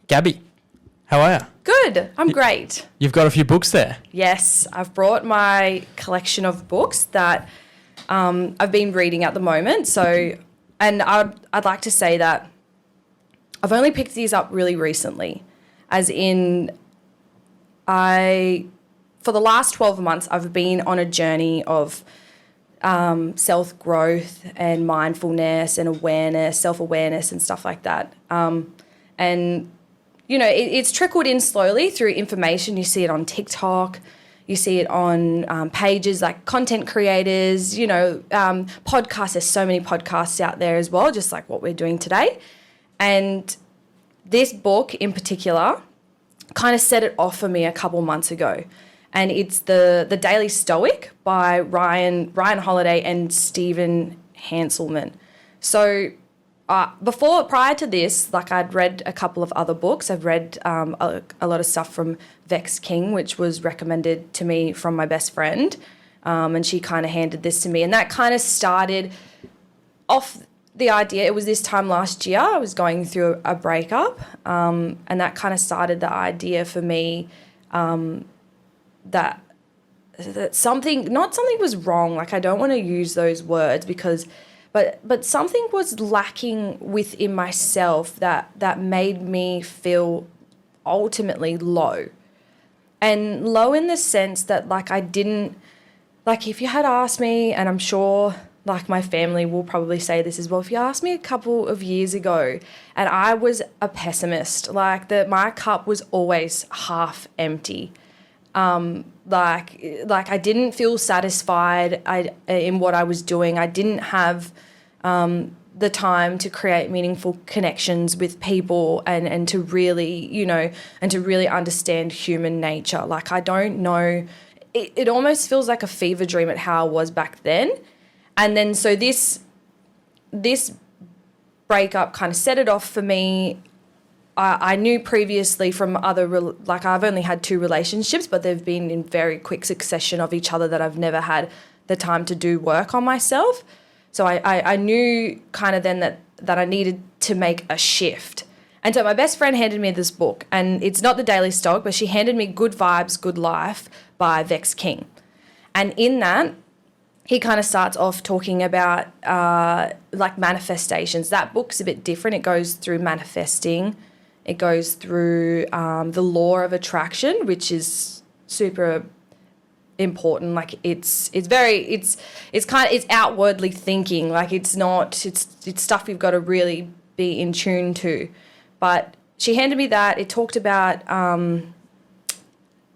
Gabbie, how are you? Good. I'm great. You've got a few books there. Yes, I've brought my collection of books that I've been reading at the moment. And I'd like to say that I've only picked these up really recently, as in for the last 12 months, I've been on a journey of self-growth and mindfulness and awareness, self-awareness and stuff like that. And, you know, it's trickled in slowly through information. You see it on TikTok. You see it on pages like content creators, you know, podcasts. There's so many podcasts out there as well, just like what we're doing today. And this book in particular kind of set it off for me a couple months ago. And it's the Daily Stoic by Ryan Holiday and Stephen Hanselman. So prior to this, like I'd read a couple of other books. I've read a lot of stuff from Vex King, which was recommended to me from my best friend. And she kind of handed this to me. And that kind of started off the idea. It was this time last year. I was going through a breakup. And that kind of started the idea for me that something was wrong. Like, I don't want to use those words but something was lacking within myself that made me feel ultimately low. And low in the sense that, like, I didn't, like, if you had asked me, and I'm sure, like, my family will probably say this as well, if you asked me a couple of years ago and I was a pessimist, like, my cup was always half empty. Like I didn't feel satisfied in what I was doing. I didn't have the time to create meaningful connections with people and to really, you know, and to really understand human nature. Like, I don't know, it almost feels like a fever dream at how I was back then. And then so this breakup kind of set it off for me. I knew previously from I've only had 2 relationships, but they've been in very quick succession of each other that I've never had the time to do work on myself. So I knew kind of then that I needed to make a shift. And so my best friend handed me this book, and it's not the Daily Stoic, but she handed me Good Vibes, Good Life by Vex King. And in that, he kind of starts off talking about like manifestations. That book's a bit different. It goes through manifesting. It goes through the law of attraction, which is super important. Like, it's outwardly thinking. Like, it's stuff you've got to really be in tune to. But she handed me that. It talked about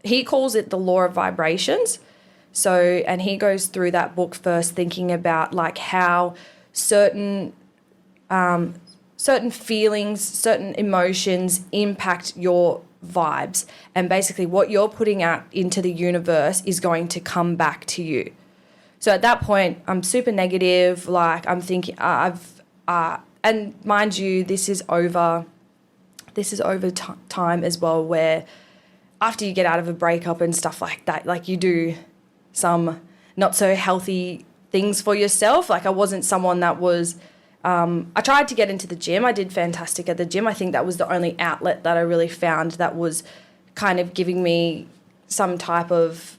he calls it the law of vibrations. So, and he goes through that book first, thinking about like how certain feelings, certain emotions impact your vibes, and basically what you're putting out into the universe is going to come back to you. So at that point, I'm super negative. Like, I'm thinking, and mind you, this is over time as well, where after you get out of a breakup and stuff like that, like, you do some not so healthy things for yourself. Like, I wasn't someone that was, I tried to get into the gym. I did fantastic at the gym. I think that was the only outlet that I really found that was kind of giving me some type of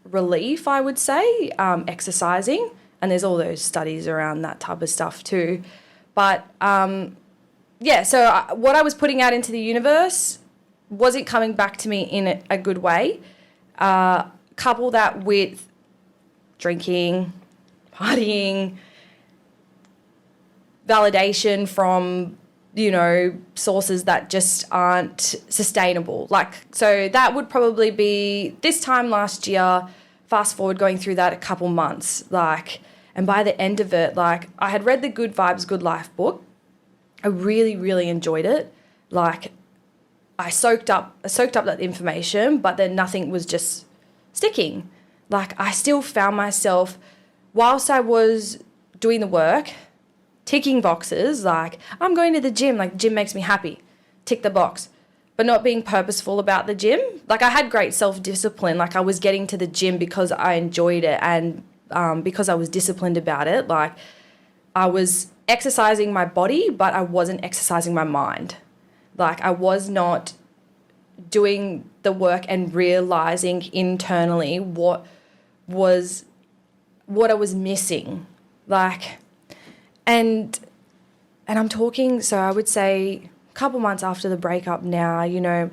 relief, I would say, exercising. And there's all those studies around that type of stuff too. But, so what I was putting out into the universe wasn't coming back to me in a good way. Couple that with drinking, partying, validation from, you know, sources that just aren't sustainable. Like, so that would probably be this time last year, fast forward going through that a couple months, like, and by the end of it, like, I had read the Good Vibes, Good Life book. I really, really enjoyed it. Like, I soaked up that information, but then nothing was just sticking. Like, I still found myself, whilst I was doing the work, ticking boxes, like, I'm going to the gym, like, gym makes me happy, tick the box, but not being purposeful about the gym. Like, I had great self-discipline. Like, I was getting to the gym because I enjoyed it and because I was disciplined about it. Like, I was exercising my body, but I wasn't exercising my mind. Like, I was not doing the work and realizing internally what I was missing. Like, and I'm talking, so I would say a couple months after the breakup now, you know,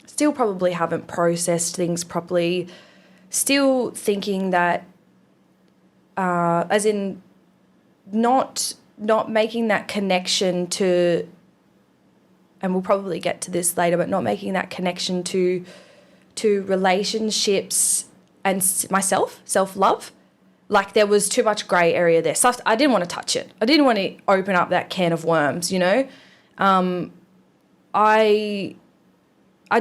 still probably haven't processed things properly, still thinking that, as in not making that connection to, and we'll probably get to this later, but not making that connection to relationships and myself, self-love. Like, there was too much grey area there. So I didn't want to touch it. I didn't want to open up that can of worms, you know. I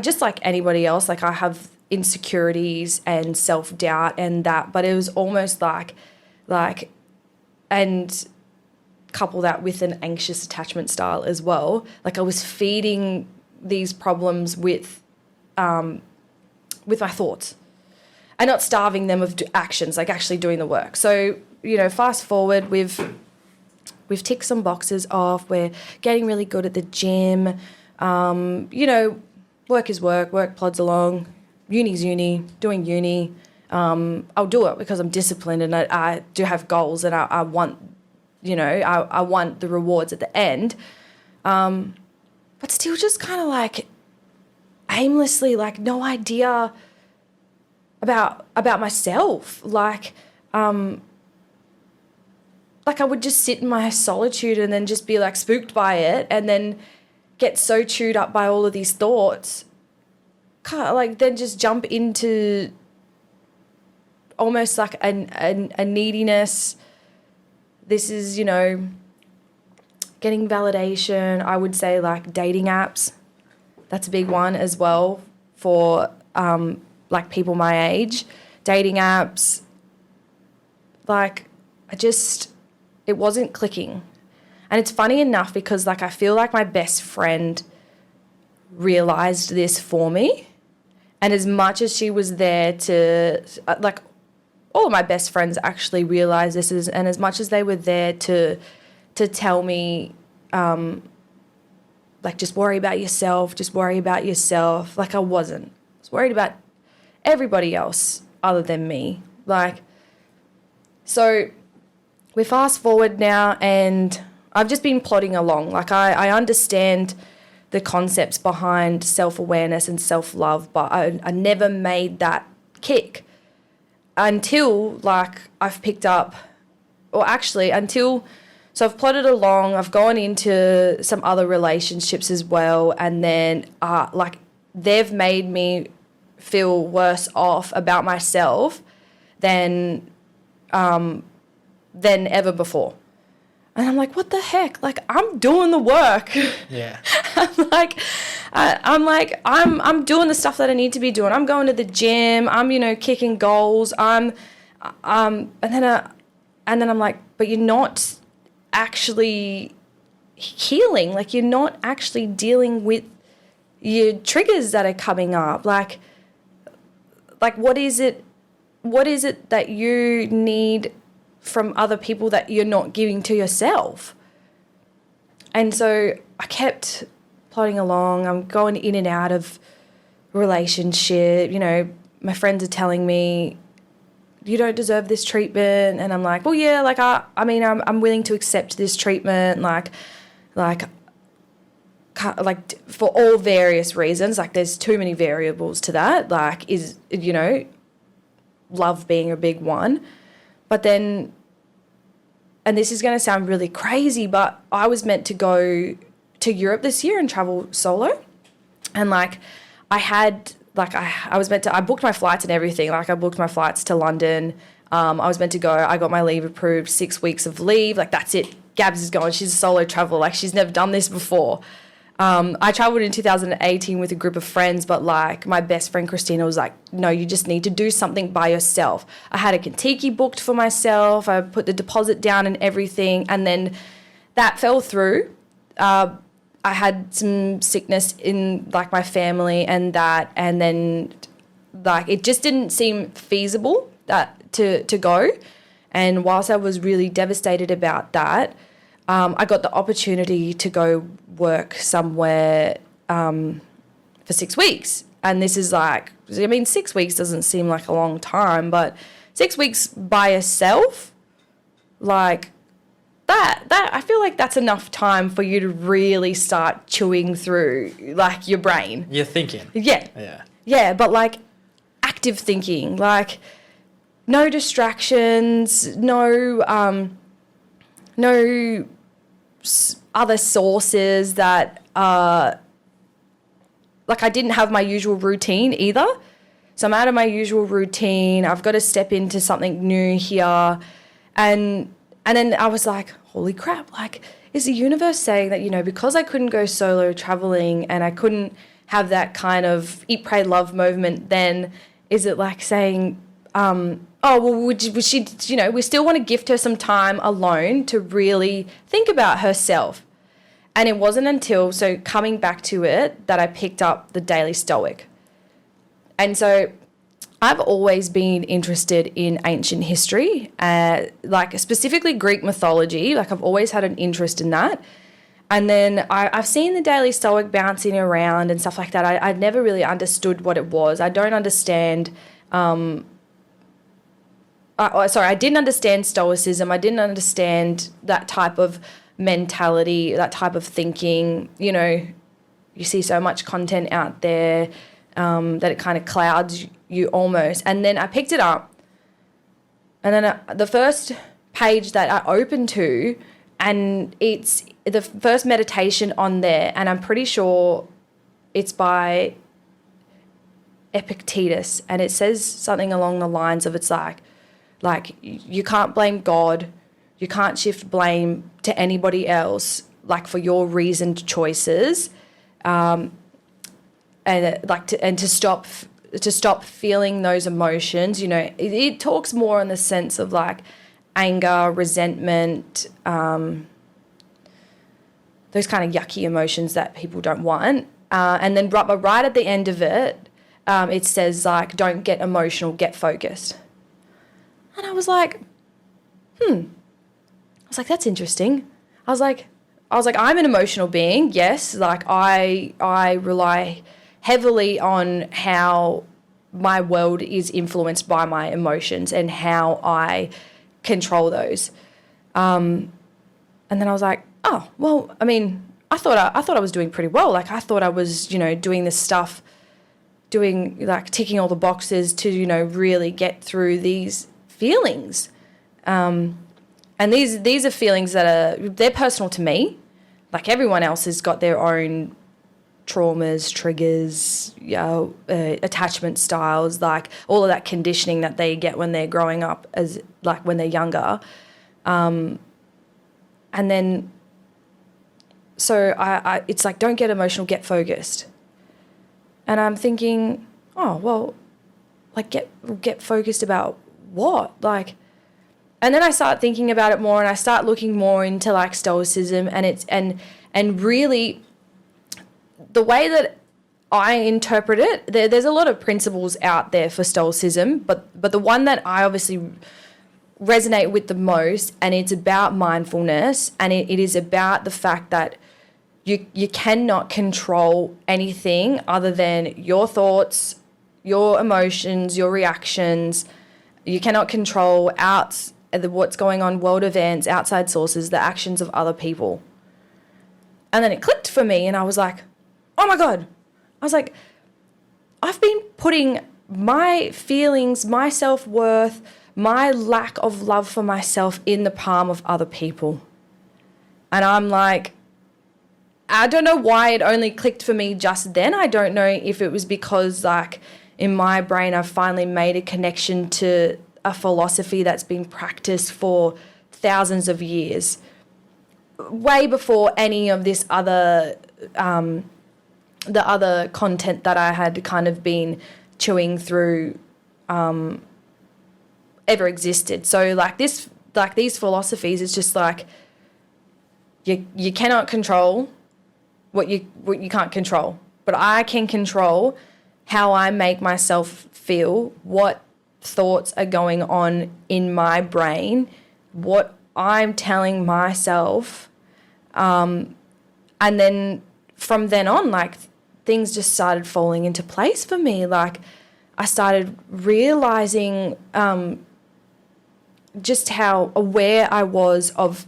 just, like anybody else, like, I have insecurities and self-doubt and that, but it was almost like, and couple that with an anxious attachment style as well. Like, I was feeding these problems with my thoughts and not starving them of actions, like actually doing the work. So, you know, fast forward, we've ticked some boxes off. We're getting really good at the gym. You know, work is work plods along. Uni's uni, doing uni. I'll do it because I'm disciplined and I do have goals and I want, you know, I want the rewards at the end. But still just kind of like aimlessly, like no idea about myself. Like I would just sit in my solitude and then just be like spooked by it and then get so chewed up by all of these thoughts. Kind of like then just jump into almost like a neediness. This is, you know, getting validation. I would say like dating apps. That's a big one as well for like people my age. Dating apps. Like it wasn't clicking. And it's funny enough because like I feel like my best friend realized this for me. And as much as she was there to like all of my best friends actually realized this and as much as they were there to tell me like just worry about yourself, like I wasn't. I was worried about everybody else other than me. Like, so we fast forward now and I've just been plodding along. Like I understand the concepts behind self-awareness and self-love, but I never made that kick until like I've picked up, or actually until, so I've plodded along, I've gone into some other relationships as well, and then like they've made me feel worse off about myself than ever before. And I'm like, what the heck? Like, I'm doing the work. Yeah. I'm doing the stuff that I need to be doing. I'm going to the gym. I'm, you know, kicking goals. And then I'm like, but you're not actually healing. Like, you're not actually dealing with your triggers that are coming up. Like what is it that you need from other people that you're not giving to yourself? And so I kept plodding along. I'm going in and out of relationship. You know, my friends are telling me, you don't deserve this treatment. And I'm like, well, yeah, like, I'm willing to accept this treatment. Like for all various reasons. Like, there's too many variables to that. Like, is, you know, love being a big one. But then, and this is going to sound really crazy, but I was meant to go to Europe this year and travel solo. And like I booked my flights and everything. Like, I booked my flights to London. I was meant to go. I got my leave approved, 6 weeks of leave. Like, that's it. Gabs is going. She's a solo traveler. Like, she's never done this before. I traveled in 2018 with a group of friends, but like my best friend Christina was like, no, you just need to do something by yourself. I had a Kentucky booked for myself. I put the deposit down and everything. And then that fell through. I had some sickness in like my family and then like it just didn't seem feasible that to go. And whilst I was really devastated about that, I got the opportunity to go work somewhere for 6 weeks. And this is like, I mean, 6 weeks doesn't seem like a long time, but 6 weeks by yourself, like that I feel like that's enough time for you to really start chewing through like your brain. You're thinking. Yeah, but like active thinking, like no distractions, no other sources that like I didn't have my usual routine either. So I'm out of my usual routine. I've got to step into something new here. And then I was like, holy crap, like, is the universe saying that, you know, because I couldn't go solo traveling and I couldn't have that kind of eat, pray, love movement, then is it like saying, oh, well, would she, you know, we still want to gift her some time alone to really think about herself. And it wasn't until, so coming back to it, that I picked up the Daily Stoic. And so I've always been interested in ancient history, like specifically Greek mythology. Like I've always had an interest in that. And then I've seen the Daily Stoic bouncing around and stuff like that. I'd never really understood what it was. I don't understand... I didn't understand Stoicism. I didn't understand that type of mentality, that type of thinking. You know, you see so much content out there that it kind of clouds you almost. And then I picked it up, and then the first page that I opened to, and it's the first meditation on there, and I'm pretty sure it's by Epictetus, and it says something along the lines of, it's like you can't blame God, you can't shift blame to anybody else, like for your reasoned choices, and to stop feeling those emotions. You know, it talks more in the sense of like anger, resentment, those kind of yucky emotions that people don't want. And then right at the end of it, it says like, don't get emotional, get focused. And I was like, that's interesting. I was like, I'm an emotional being, yes. Like I rely heavily on how my world is influenced by my emotions and how I control those. And then I was like, oh, well, I mean, I thought I was doing pretty well. Like I thought I was, you know, doing this stuff, ticking all the boxes to, you know, really get through these feelings. And these are feelings that they're personal to me. Like everyone else has got their own traumas, triggers, attachment styles, like all of that conditioning that they get when they're growing up, as like when they're younger. And then, so I it's like, don't get emotional, get focused. And I'm thinking, oh, well, like get focused about what? Like, and then I start thinking about it more, and I start looking more into like Stoicism, and it's and really the way that I interpret it, there's a lot of principles out there for Stoicism, but the one that I obviously resonate with the most, and it's about mindfulness, and it is about the fact that you cannot control anything other than your thoughts, your emotions, your reactions. You cannot control what's going on, world events, outside sources, the actions of other people. And then it clicked for me, and I was like, oh my God. I was like, I've been putting my feelings, my self-worth, my lack of love for myself in the palm of other people. And I'm like, I don't know why it only clicked for me just then. I don't know if it was because like in my brain I've finally made a connection to a philosophy that's been practiced for thousands of years, way before any of this other, the other content that I had kind of been chewing through ever existed. So like these philosophies, it's just like you cannot control what you can't control, but I can control how I make myself feel, what thoughts are going on in my brain, what I'm telling myself And then from then on, like, things just started falling into place for me. Like, I started realizing just how aware I was of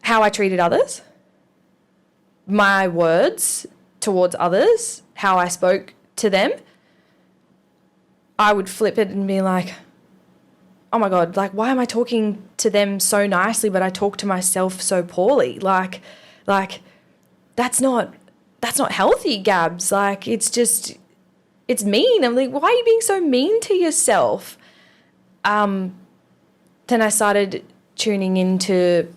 how I treated others, my words towards others, how I spoke to them. I would flip it and be like, oh my God, like, why am I talking to them so nicely, but I talk to myself so poorly? Like that's not healthy, Gabs. Like, it's mean. I'm like, why are you being so mean to yourself? Then I started tuning into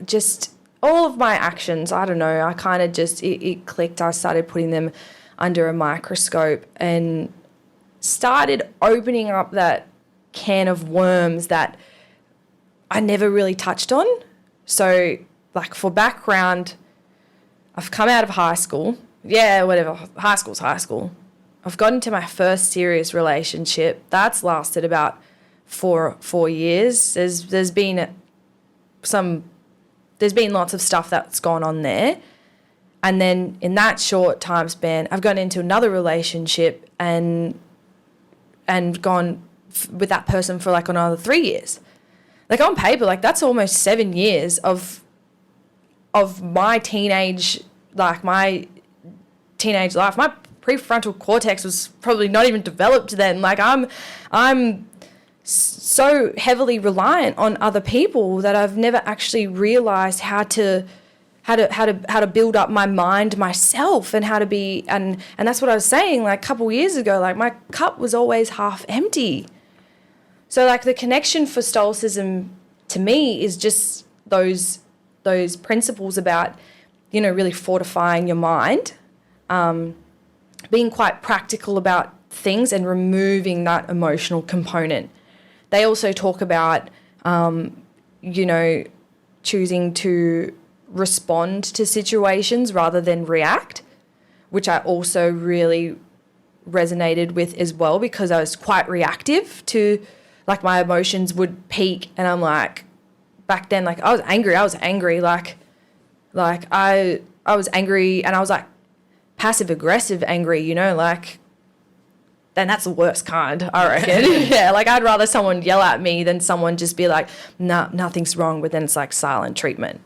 just all of my actions. I don't know. I kind of just, it clicked. I started putting them under a microscope and started opening up that can of worms that I never really touched on. So, like, for background, I've come out of high school. Yeah, whatever. High school's high school. I've got into my first serious relationship. That's lasted about four years. There's been lots of stuff that's gone on there. And then in that short time span, I've gone into another relationship and gone with that person for like another 3 years. Like, on paper, like, that's almost 7 years of my teenage life. My prefrontal cortex was probably not even developed then. Like, I'm so heavily reliant on other people that I've never actually realized how to build up my mind myself, and how to be, and that's what I was saying, like, a couple years ago, like, my cup was always half empty. So, like, the connection for Stoicism to me is just those principles about, really fortifying your mind, being quite practical about things and removing that emotional component. They also talk about, choosing to respond to situations rather than react, which I also really resonated with as well, because I was quite reactive to, like, my emotions would peak and I'm like, back then, like, I was angry, like I was angry, and I was like passive aggressive angry, like, then that's the worst kind, I reckon. Yeah, like, I'd rather someone yell at me than someone just be like, nah, nothing's wrong, but then it's like silent treatment.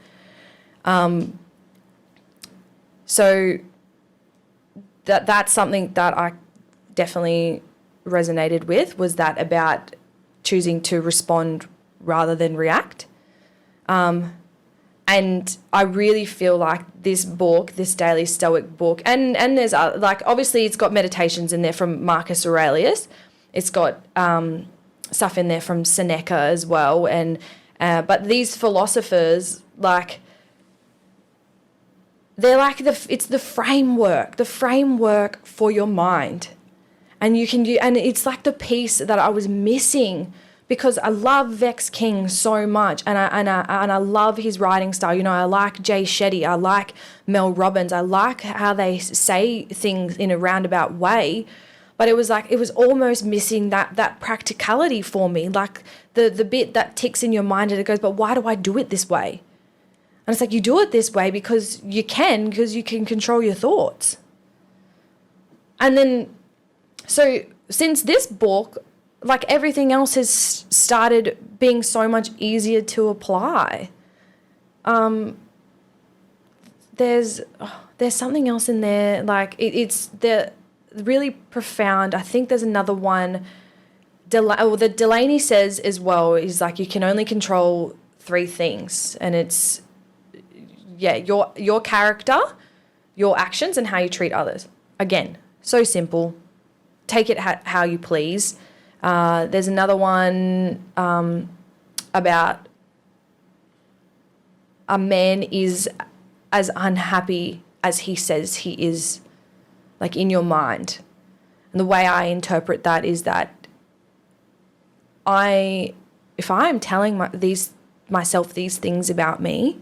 So that's something that I definitely resonated with, was that about choosing to respond rather than react. And I really feel like this book, this daily Stoic book, and there's, like, obviously it's got meditations in there from Marcus Aurelius. It's got stuff in there from Seneca as well. And but these philosophers, like, they're like it's the framework for your mind. And and it's like the piece that I was missing, because I love Vex King so much, and I love his writing style. I like Jay Shetty, I like Mel Robbins, I like how they say things in a roundabout way, but it was almost missing that practicality for me, like the bit that ticks in your mind and it goes, but why do I do it this way? And it's like, you do it this way because you can control your thoughts. And then, so since this book, like, everything else has started being so much easier to apply. There's something else in there, like, it's the really profound. I think there's another one. The Delaney says as well, is like, you can only control 3 things, and it's, your character, your actions, and how you treat others. Again, so simple. Take it how you please. There's another one about a man is as unhappy as he says he is, like, in your mind. And the way I interpret that is that if I am telling myself these things about me,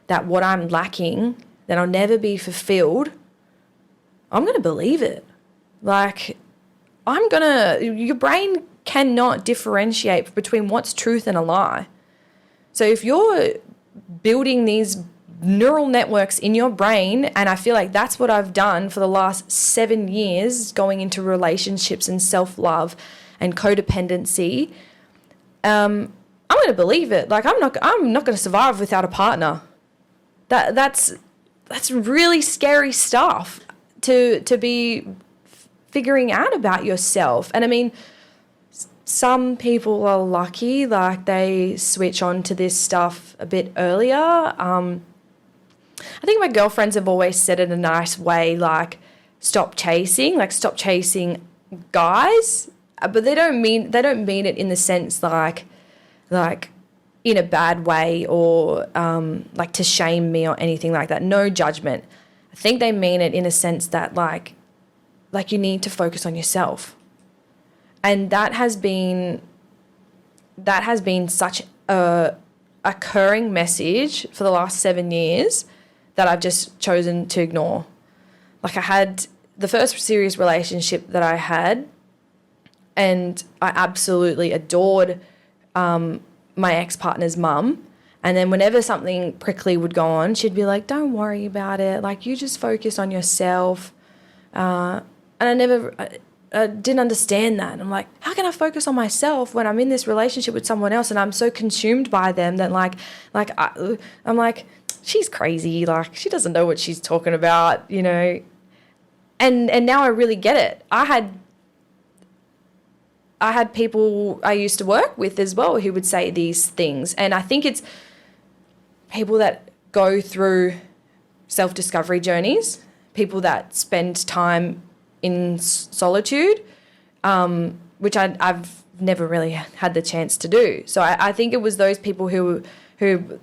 that what I'm lacking, that I'll never be fulfilled, I'm going to believe it. Like, your brain cannot differentiate between what's truth and a lie. So if you're building these neural networks in your brain, and I feel like that's what I've done for the last 7 years, going into relationships and self-love and codependency, I'm going to believe it. Like I'm not going to survive without a partner. That's really scary stuff to be figuring out about yourself. And I mean, some people are lucky, like they switch on to this stuff a bit earlier. I think my girlfriends have always said it in a nice way, like stop chasing guys, but they don't mean it in the sense like in a bad way or like to shame me or anything like that. No judgment. I think they mean it in a sense that like you need to focus on yourself. And that has been such a occurring message for the last 7 years that I've just chosen to ignore. Like I had the first serious relationship that I had, and I absolutely adored my ex-partner's mum. And then whenever something prickly would go on, she'd be like, don't worry about it. Like, you just focus on yourself. And I didn't understand that. I'm like, how can I focus on myself when I'm in this relationship with someone else and I'm so consumed by them that I'm like, she's crazy. Like, she doesn't know what she's talking about, you know. And now I really get it. I had people I used to work with as well who would say these things. And I think it's people that go through self-discovery journeys, people that spend time in solitude, which I've never really had the chance to do. So I think it was those people who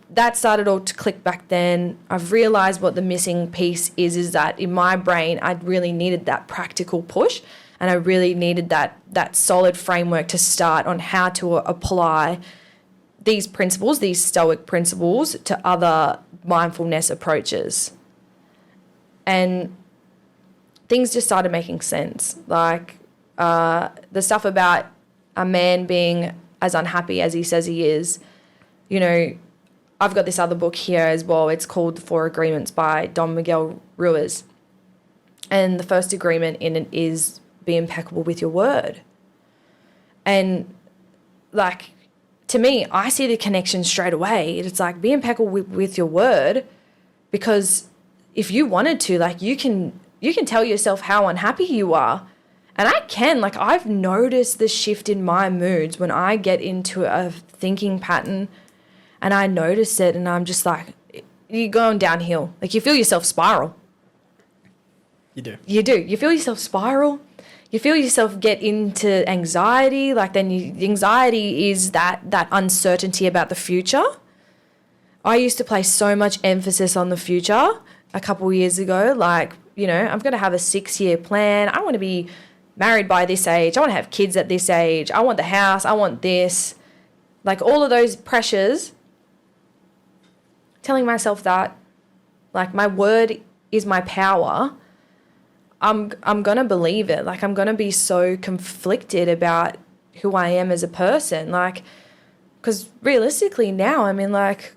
that started all to click back then. I've realized what the missing piece is that in my brain, I really needed that practical push. And I really needed that solid framework to start on how to apply these principles, these Stoic principles, to other mindfulness approaches. And things just started making sense. Like the stuff about a man being as unhappy as he says he is, you know, I've got this other book here as well. It's called The Four Agreements by Don Miguel Ruiz. And the first agreement in it is be impeccable with your word. And like, to me, I see the connection straight away. It's like, be impeccable with your word, because if you wanted to, like, you can tell yourself how unhappy you are. And I've noticed the shift in my moods when I get into a thinking pattern and I notice it and I'm just like, you're going downhill. Like, you feel yourself spiral. You do. You feel yourself spiral. You feel yourself get into anxiety. Like, then anxiety is that uncertainty about the future. I used to place so much emphasis on the future a couple of years ago. Like, you know, I'm going to have a 6-year plan. I want to be married by this age. I want to have kids at this age. I want the house. I want this. Like, all of those pressures. Telling myself that, like, my word is my power. I'm going to believe it. Like, I'm going to be so conflicted about who I am as a person. Like, because realistically now, I mean, like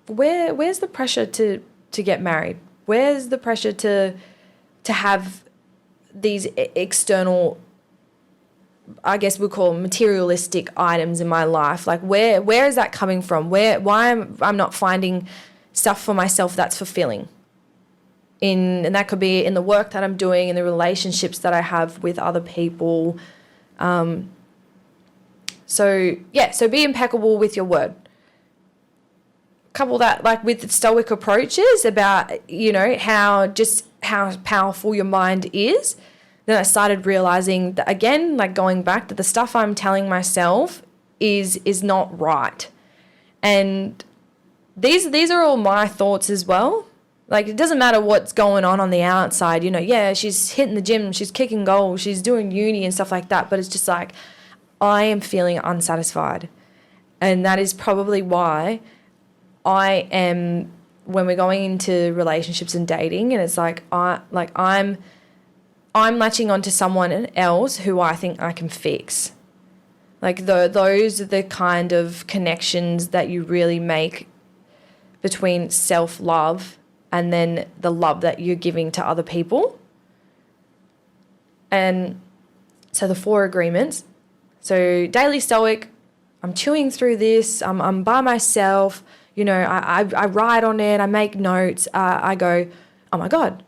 where's the pressure to get married? Where's the pressure to have these external, I guess we'll call them materialistic items in my life? Like, where is that coming from? Why am I not finding stuff for myself that's fulfilling? And that could be in the work that I'm doing, in the relationships that I have with other people. So be impeccable with your word. Couple that like with the Stoic approaches about, you know, how powerful your mind is. Then I started realizing that, again, like going back, that the stuff I'm telling myself is not right. And these are all my thoughts as well. Like, it doesn't matter what's going on the outside, you know, yeah, she's hitting the gym, she's kicking goals, she's doing uni and stuff like that. But it's just like, I am feeling unsatisfied. And that is probably why I am, when we're going into relationships and dating, and it's like, I'm latching onto someone else who I think I can fix. Like those are the kind of connections that you really make between self-love and then the love that you're giving to other people. And so the 4 agreements. So daily Stoic, I'm chewing through this. I'm by myself. You know, I write on it. I make notes. I go, oh my God.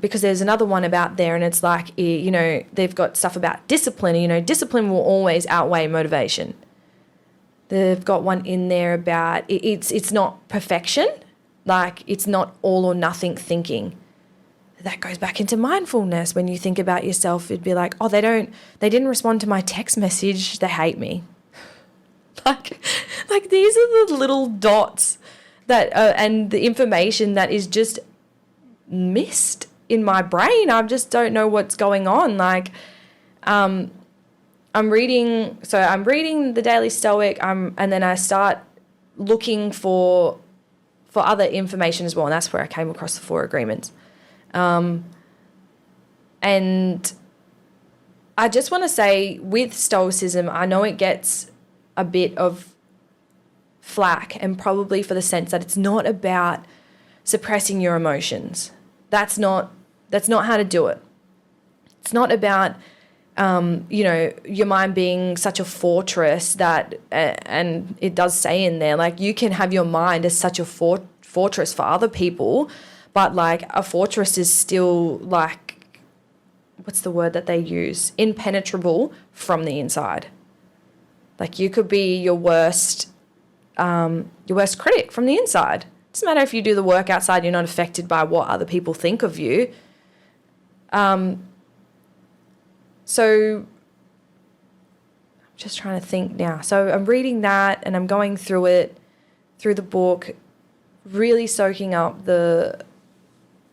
Because there's another one about there, and it's like, you know, they've got stuff about discipline. You know, discipline will always outweigh motivation. They've got one in there about it's not perfection. Like, it's not all or nothing thinking. That goes back into mindfulness. When you think about yourself, it'd be like, oh, they didn't respond to my text message. They hate me. like these are the little dots that, and the information that is just missed in my brain. I just don't know what's going on. Like, I'm reading the Daily Stoic, and then I start looking for other information as well, and that's where I came across the 4 agreements. And I just want to say, with Stoicism, I know it gets a bit of flack, and probably for the sense that it's not about suppressing your emotions. That's not how to do it. It's not about, you know, your mind being such a fortress that, and it does say in there, like, you can have your mind as such a fortress for other people, but like a fortress is still like, what's the word that they use? Impenetrable from the inside. Like, you could be your worst critic from the inside. Doesn't matter if you do the work outside, you're not affected by what other people think of you. So I'm just trying to think now. So I'm reading that, and I'm going through it, through the book, really soaking up the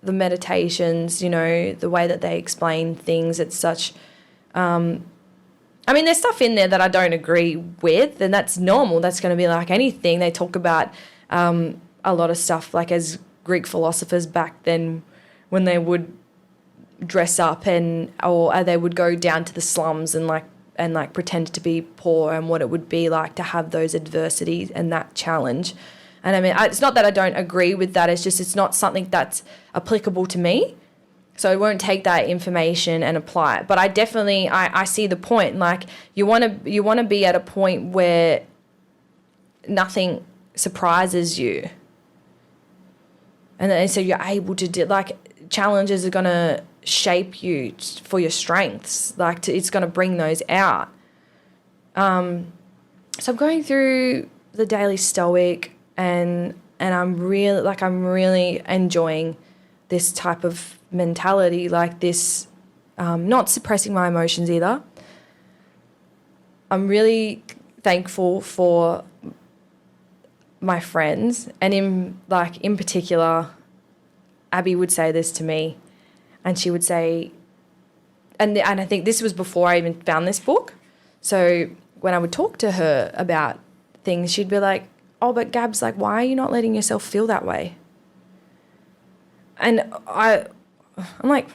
meditations, you know, the way that they explain things. It's such, I mean, there's stuff in there that I don't agree with, and that's normal. That's going to be like anything. They talk about a lot of stuff, like as Greek philosophers back then, when they would dress up or they would go down to the slums and pretend to be poor, and what it would be like to have those adversities and that challenge. And I mean, it's not that I don't agree with that. It's just, it's not something that's applicable to me. So I won't take that information and apply it. But I definitely, I see the point. Like, you want to be at a point where nothing surprises you. And so you're able to do, like, challenges are going to shape you for your strengths. Like, it's going to bring those out. So I'm going through the Daily Stoic, and I'm really enjoying this type of mentality, like this, not suppressing my emotions either. I'm really thankful for my friends, and in particular, Abby would say this to me, and she would say, and I think this was before I even found this book. So when I would talk to her about things, she'd be like, oh, but Gabs, like, why are you not letting yourself feel that way? And I'm like,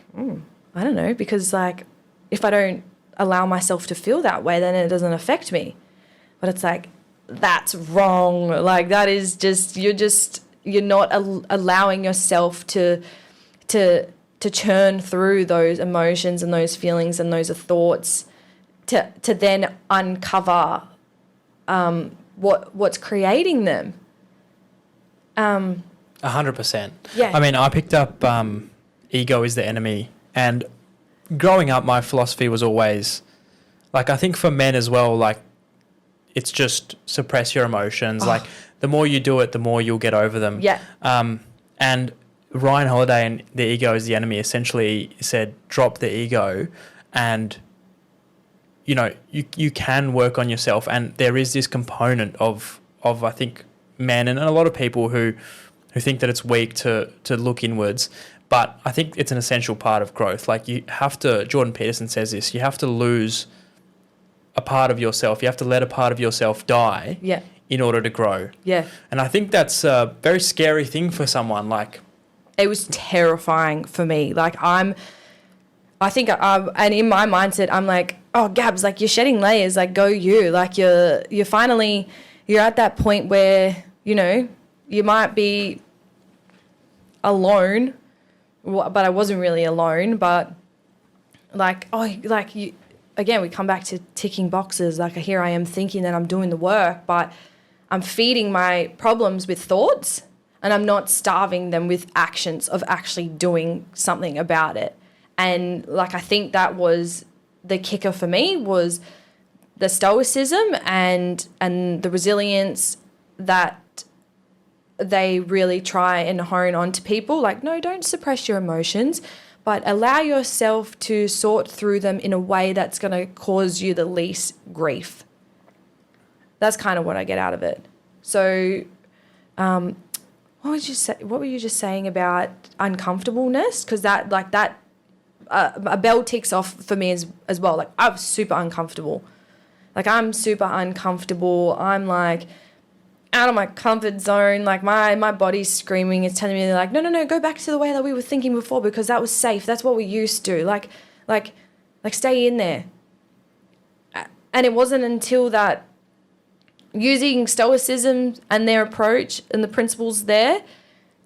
I don't know, because, like, if I don't allow myself to feel that way, then it doesn't affect me. But it's like, that's wrong. Like, that is just, you're not allowing yourself to churn through those emotions and those feelings and those thoughts to then uncover what's creating them. 100%. Yeah. I mean, I picked up ego is the enemy, and growing up, my philosophy was always, like, I think for men as well, like, it's just suppress your emotions. Like, the more you do it, the more you'll get over them. Yeah. And Ryan Holiday and The Ego is the Enemy essentially said, drop the ego, and, you know, you can work on yourself. And there is this component of I think, men and a lot of people who think that it's weak to look inwards. But I think it's an essential part of growth. Like, you have to, Jordan Peterson says this, you have to lose a part of yourself. You have to let a part of yourself die in order to grow. Yeah. And I think that's a very scary thing for someone. Like, it was terrifying for me. Like, I'm I think and in my mindset, I'm like, oh, Gabs, like you're shedding layers, like go you, like you're finally, you're at that point where, you know, you might be alone, but I wasn't really alone, but like, oh, like you, again, we come back to ticking boxes. Like here I am thinking that I'm doing the work, but I'm feeding my problems with thoughts and I'm not starving them with actions of actually doing something about it. And like, I think that was the kicker for me, was the stoicism and the resilience that they really try and hone on to people. Like, no, don't suppress your emotions, but allow yourself to sort through them in a way that's going to cause you the least grief. That's kind of what I get out of it. So, what would you say? What were you just saying about uncomfortableness? Because that, like that, a bell ticks off for me as well. Like I'm super uncomfortable. Like I'm super uncomfortable. I'm like out of my comfort zone. Like my body's screaming. It's telling me like, no, go back to the way that we were thinking before because that was safe. That's what we used to. Like stay in there. And it wasn't until that, using stoicism and their approach and the principles there,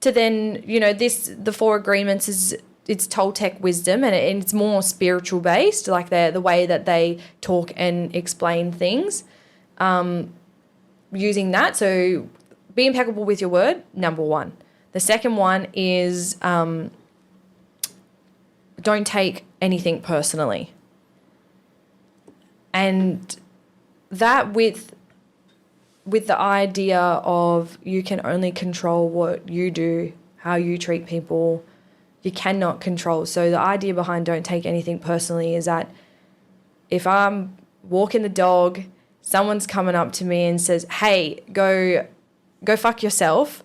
to then, you know, the 4 agreements is, it's Toltec wisdom and it's more spiritual based, like the way that they talk and explain things, using that. So be impeccable with your word, number 1. The second one is don't take anything personally. And that with the idea of you can only control what you do, how you treat people, you cannot control. So the idea behind don't take anything personally is that if I'm walking the dog, someone's coming up to me and says, hey, go fuck yourself,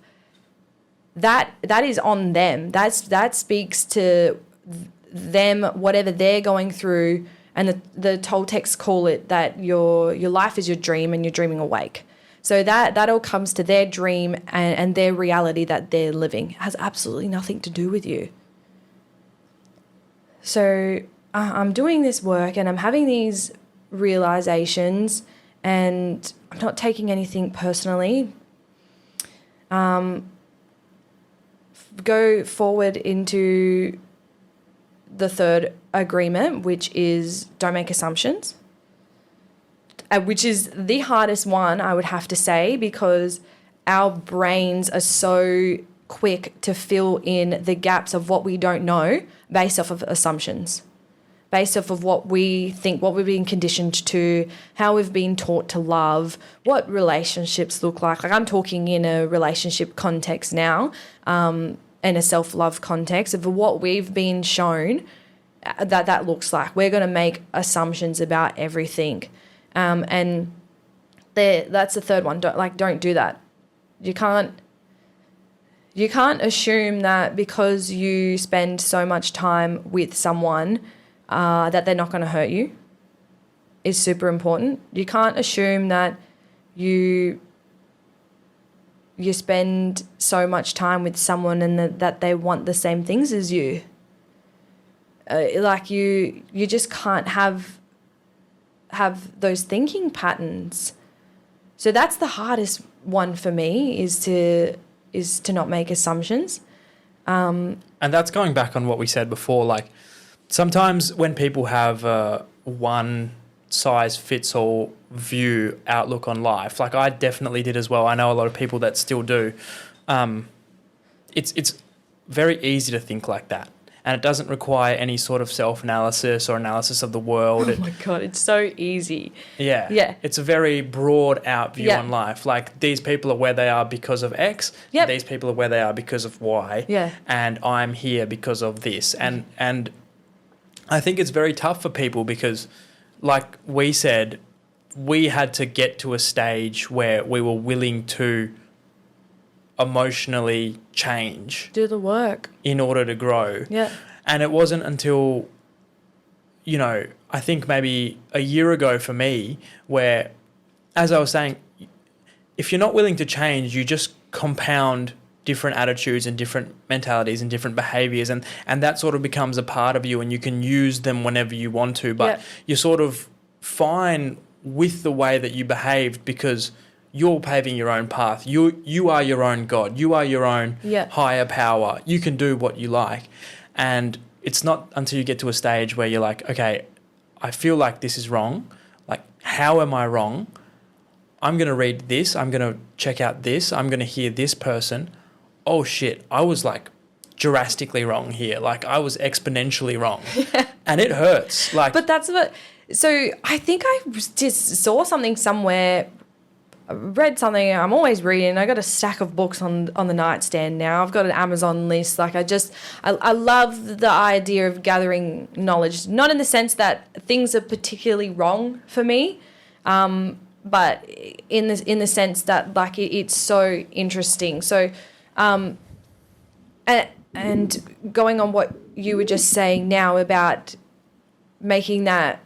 that is on them. That speaks to them, whatever they're going through. And the Toltecs call it that your life is your dream and you're dreaming awake. So that all comes to their dream and their reality that they're living. It has absolutely nothing to do with you. So I'm doing this work and I'm having these realizations and I'm not taking anything personally. Go forward into the 3rd agreement, which is don't make assumptions, which is the hardest one, I would have to say, because our brains are so quick to fill in the gaps of what we don't know based off of assumptions, based off of what we think, what we've been conditioned to, how we've been taught to love, what relationships look like. Like I'm talking in a relationship context now, and a self-love context of what we've been shown that looks like. We're going to make assumptions about everything. And that's the 3rd one. Don't do that. You can't assume that because you spend so much time with someone that they're not going to hurt you. Is super important. You can't assume that you spend so much time with someone and that they want the same things as you. You just can't have those thinking patterns. So that's the hardest one for me, is to not make assumptions. And that's going back on what we said before. Like sometimes when people have a one size fits all view outlook on life, like I definitely did as well. I know a lot of people that still do. It's very easy to think like that. And it doesn't require any sort of self-analysis or analysis of the world. Oh my God, it's so easy. Yeah. Yeah. It's a very broad out view on life. Like these people are where they are because of X. Yep. These people are where they are because of Y. Yeah. And I'm here because of this. And I think it's very tough for people because, like we said, we had to get to a stage where we were willing to emotionally change, do the work in order to grow. Yeah. And it wasn't until, I think maybe a year ago for me, where, as I was saying, if you're not willing to change, you just compound different attitudes and different mentalities and different behaviors, and that sort of becomes a part of you, and you can use them whenever you want to, but you're sort of fine with the way that you behaved because you're paving your own path. You are your own God. You are your own higher power. You can do what you like. And it's not until you get to a stage where you're like, okay, I feel like this is wrong. Like, how am I wrong? I'm going to read this. I'm going to check out this. I'm going to hear this person. Oh, shit, I was like drastically wrong here. Like, I was exponentially wrong. And it hurts. Like, but that's what... So I think I just saw something somewhere, read something. I'm always reading. I got a stack of books on the nightstand now. I've got an Amazon list. Like, I love the idea of gathering knowledge, not in the sense that things are particularly wrong for me, but in the sense that, like, it's so interesting. So, and going on what you were just saying now about making that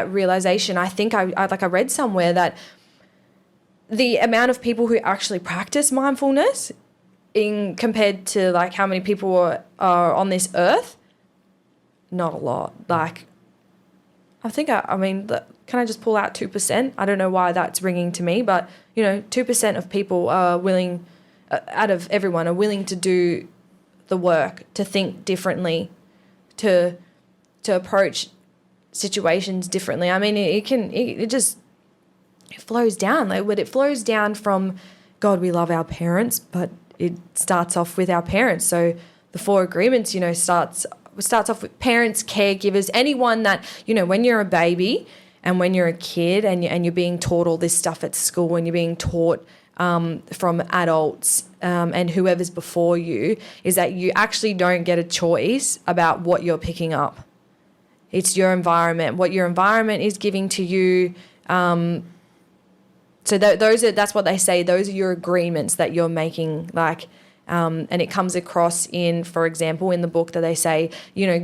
realization, I think I read somewhere that the amount of people who actually practice mindfulness compared to like how many people are on this earth, not a lot. Like, I think, I mean, can I just pull out 2%? I don't know why that's ringing to me, but, 2% of people are willing, out of everyone, are willing to do the work, to think differently, to approach situations differently. I mean, it flows down. Like, but it flows down from, God, we love our parents, but it starts off with our parents. So the 4 agreements, starts off with parents, caregivers, anyone that, when you're a baby and when you're a kid and you're being taught all this stuff at school and you're being taught from adults and whoever's before you, is that you actually don't get a choice about what you're picking up. It's your environment, what your environment is giving to you. So that's what they say. Those are your agreements that you're making. Like, and it comes across in, for example, in the book that they say,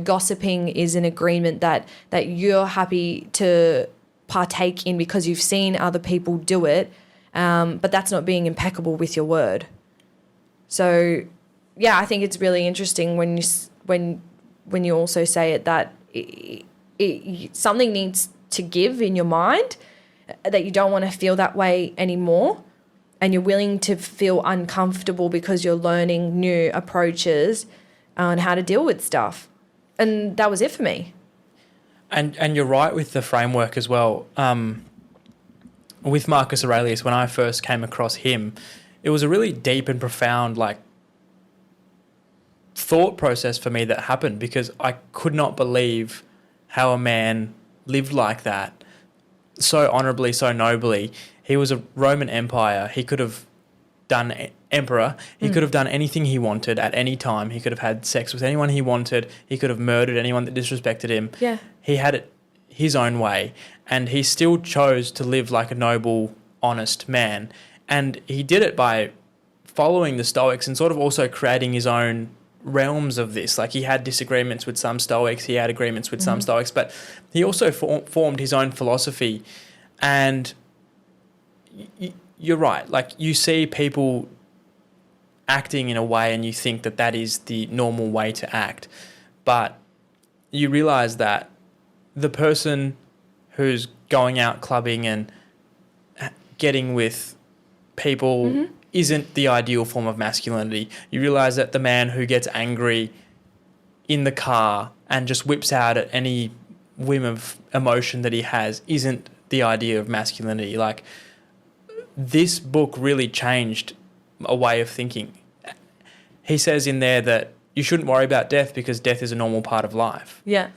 gossiping is an agreement that you're happy to partake in because you've seen other people do it, but that's not being impeccable with your word. So, yeah, I think it's really interesting when you also say it that something needs to give in your mind, that you don't want to feel that way anymore, and you're willing to feel uncomfortable because you're learning new approaches on how to deal with stuff. And that was it for me. And you're right with the framework as well. With Marcus Aurelius, when I first came across him, it was a really deep and profound, like, thought process for me that happened, because I could not believe how a man lived like that, so honorably, so nobly. He was a Roman Empire. He could have done emperor. He could have done anything he wanted at any time. He could have had sex with anyone he wanted. He could have murdered anyone that disrespected him. Yeah. He had it his own way, and he still chose to live like a noble, honest man. And he did it by following the Stoics and sort of also creating his own realms of this. Like, he had disagreements with some Stoics, he had agreements with some Stoics, but he also formed his own philosophy. And you're right, like, you see people acting in a way and you think that is the normal way to act, but you realise that the person who's going out clubbing and getting with people isn't the ideal form of masculinity. You realise that the man who gets angry in the car and just whips out at any whim of emotion that he has isn't the idea of masculinity. Like, this book really changed a way of thinking. He says in there that you shouldn't worry about death because death is a normal part of life. Yeah.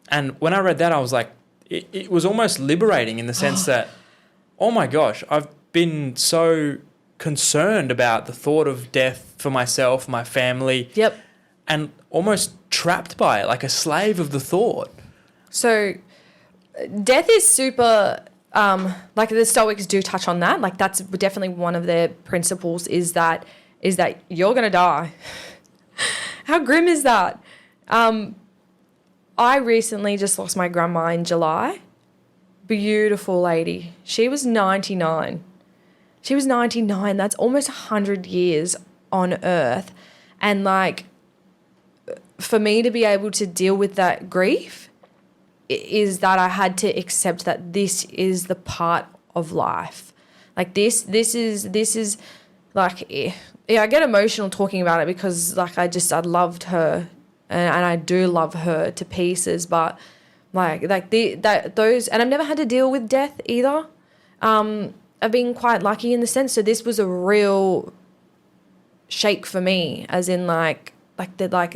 And when I read that, I was like, it was almost liberating in the sense that, oh my gosh, I've been so concerned about the thought of death for myself, my family. Yep. And almost trapped by it, like a slave of the thought. So death is super, like, the Stoics do touch on that. Like, that's definitely one of their principles, is that you're going to die. How grim is that? I recently just lost my grandma in July. Beautiful lady. She was 99. That's almost 100 years on earth. And like, for me to be able to deal with that grief is that I had to accept that this is the part of life. Like this is like, yeah, I get emotional talking about it because like I loved her and I do love her to pieces, but those, and I've never had to deal with death either. I've been quite lucky in the sense. So this was a real shake for me, as in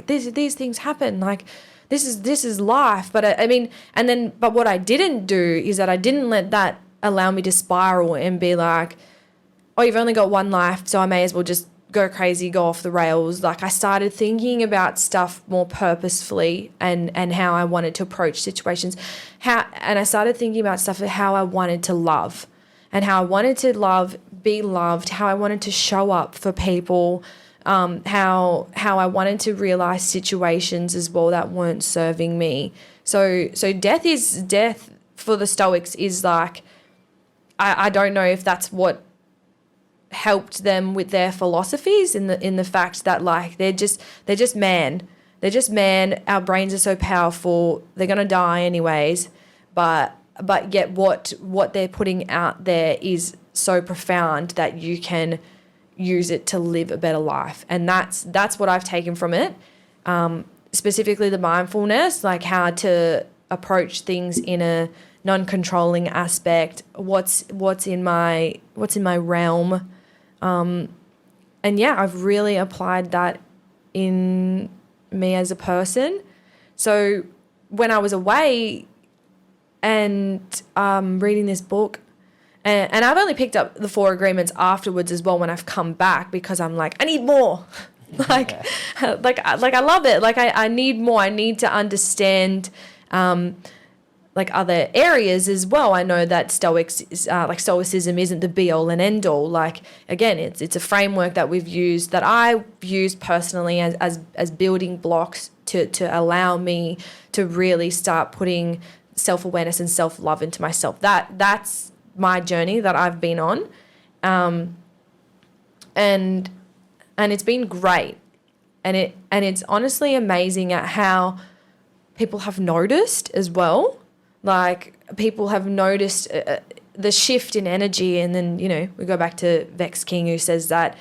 these things happen. Like this is life. But but what I didn't do is that I didn't let that allow me to spiral and be like, oh, you've only got one life, so I may as well just go crazy, go off the rails. Like I started thinking about stuff more purposefully and how I wanted to approach situations. And I started thinking about stuff of how I wanted to love and how I wanted to be loved, how I wanted to show up for people, how I wanted to realize situations as well that weren't serving me. So death for the Stoics is like, I don't know if that's what helped them with their philosophies in the fact that like they're just man. Our brains are so powerful. They're gonna die anyways, but yet what they're putting out there is so profound that you can use it to live a better life. And that's what I've taken from it. Specifically the mindfulness, like how to approach things in a non-controlling aspect, what's in my realm. And yeah, I've really applied that in me as a person. So when I was away and reading this book, and I've only picked up the 4 agreements afterwards as well when I've come back, because I'm like, I need more. like I love it. Like I need more. I need to understand like other areas as well. I know that stoicism isn't the be all and end all. Like again, it's a framework that we've used, that I used personally as building blocks to allow me to really start putting self-awareness and self-love into myself. That's my journey that I've been on. And it's been great. And it's honestly amazing at how people have noticed as well. Like people have noticed the shift in energy, and then we go back to Vex King, who says that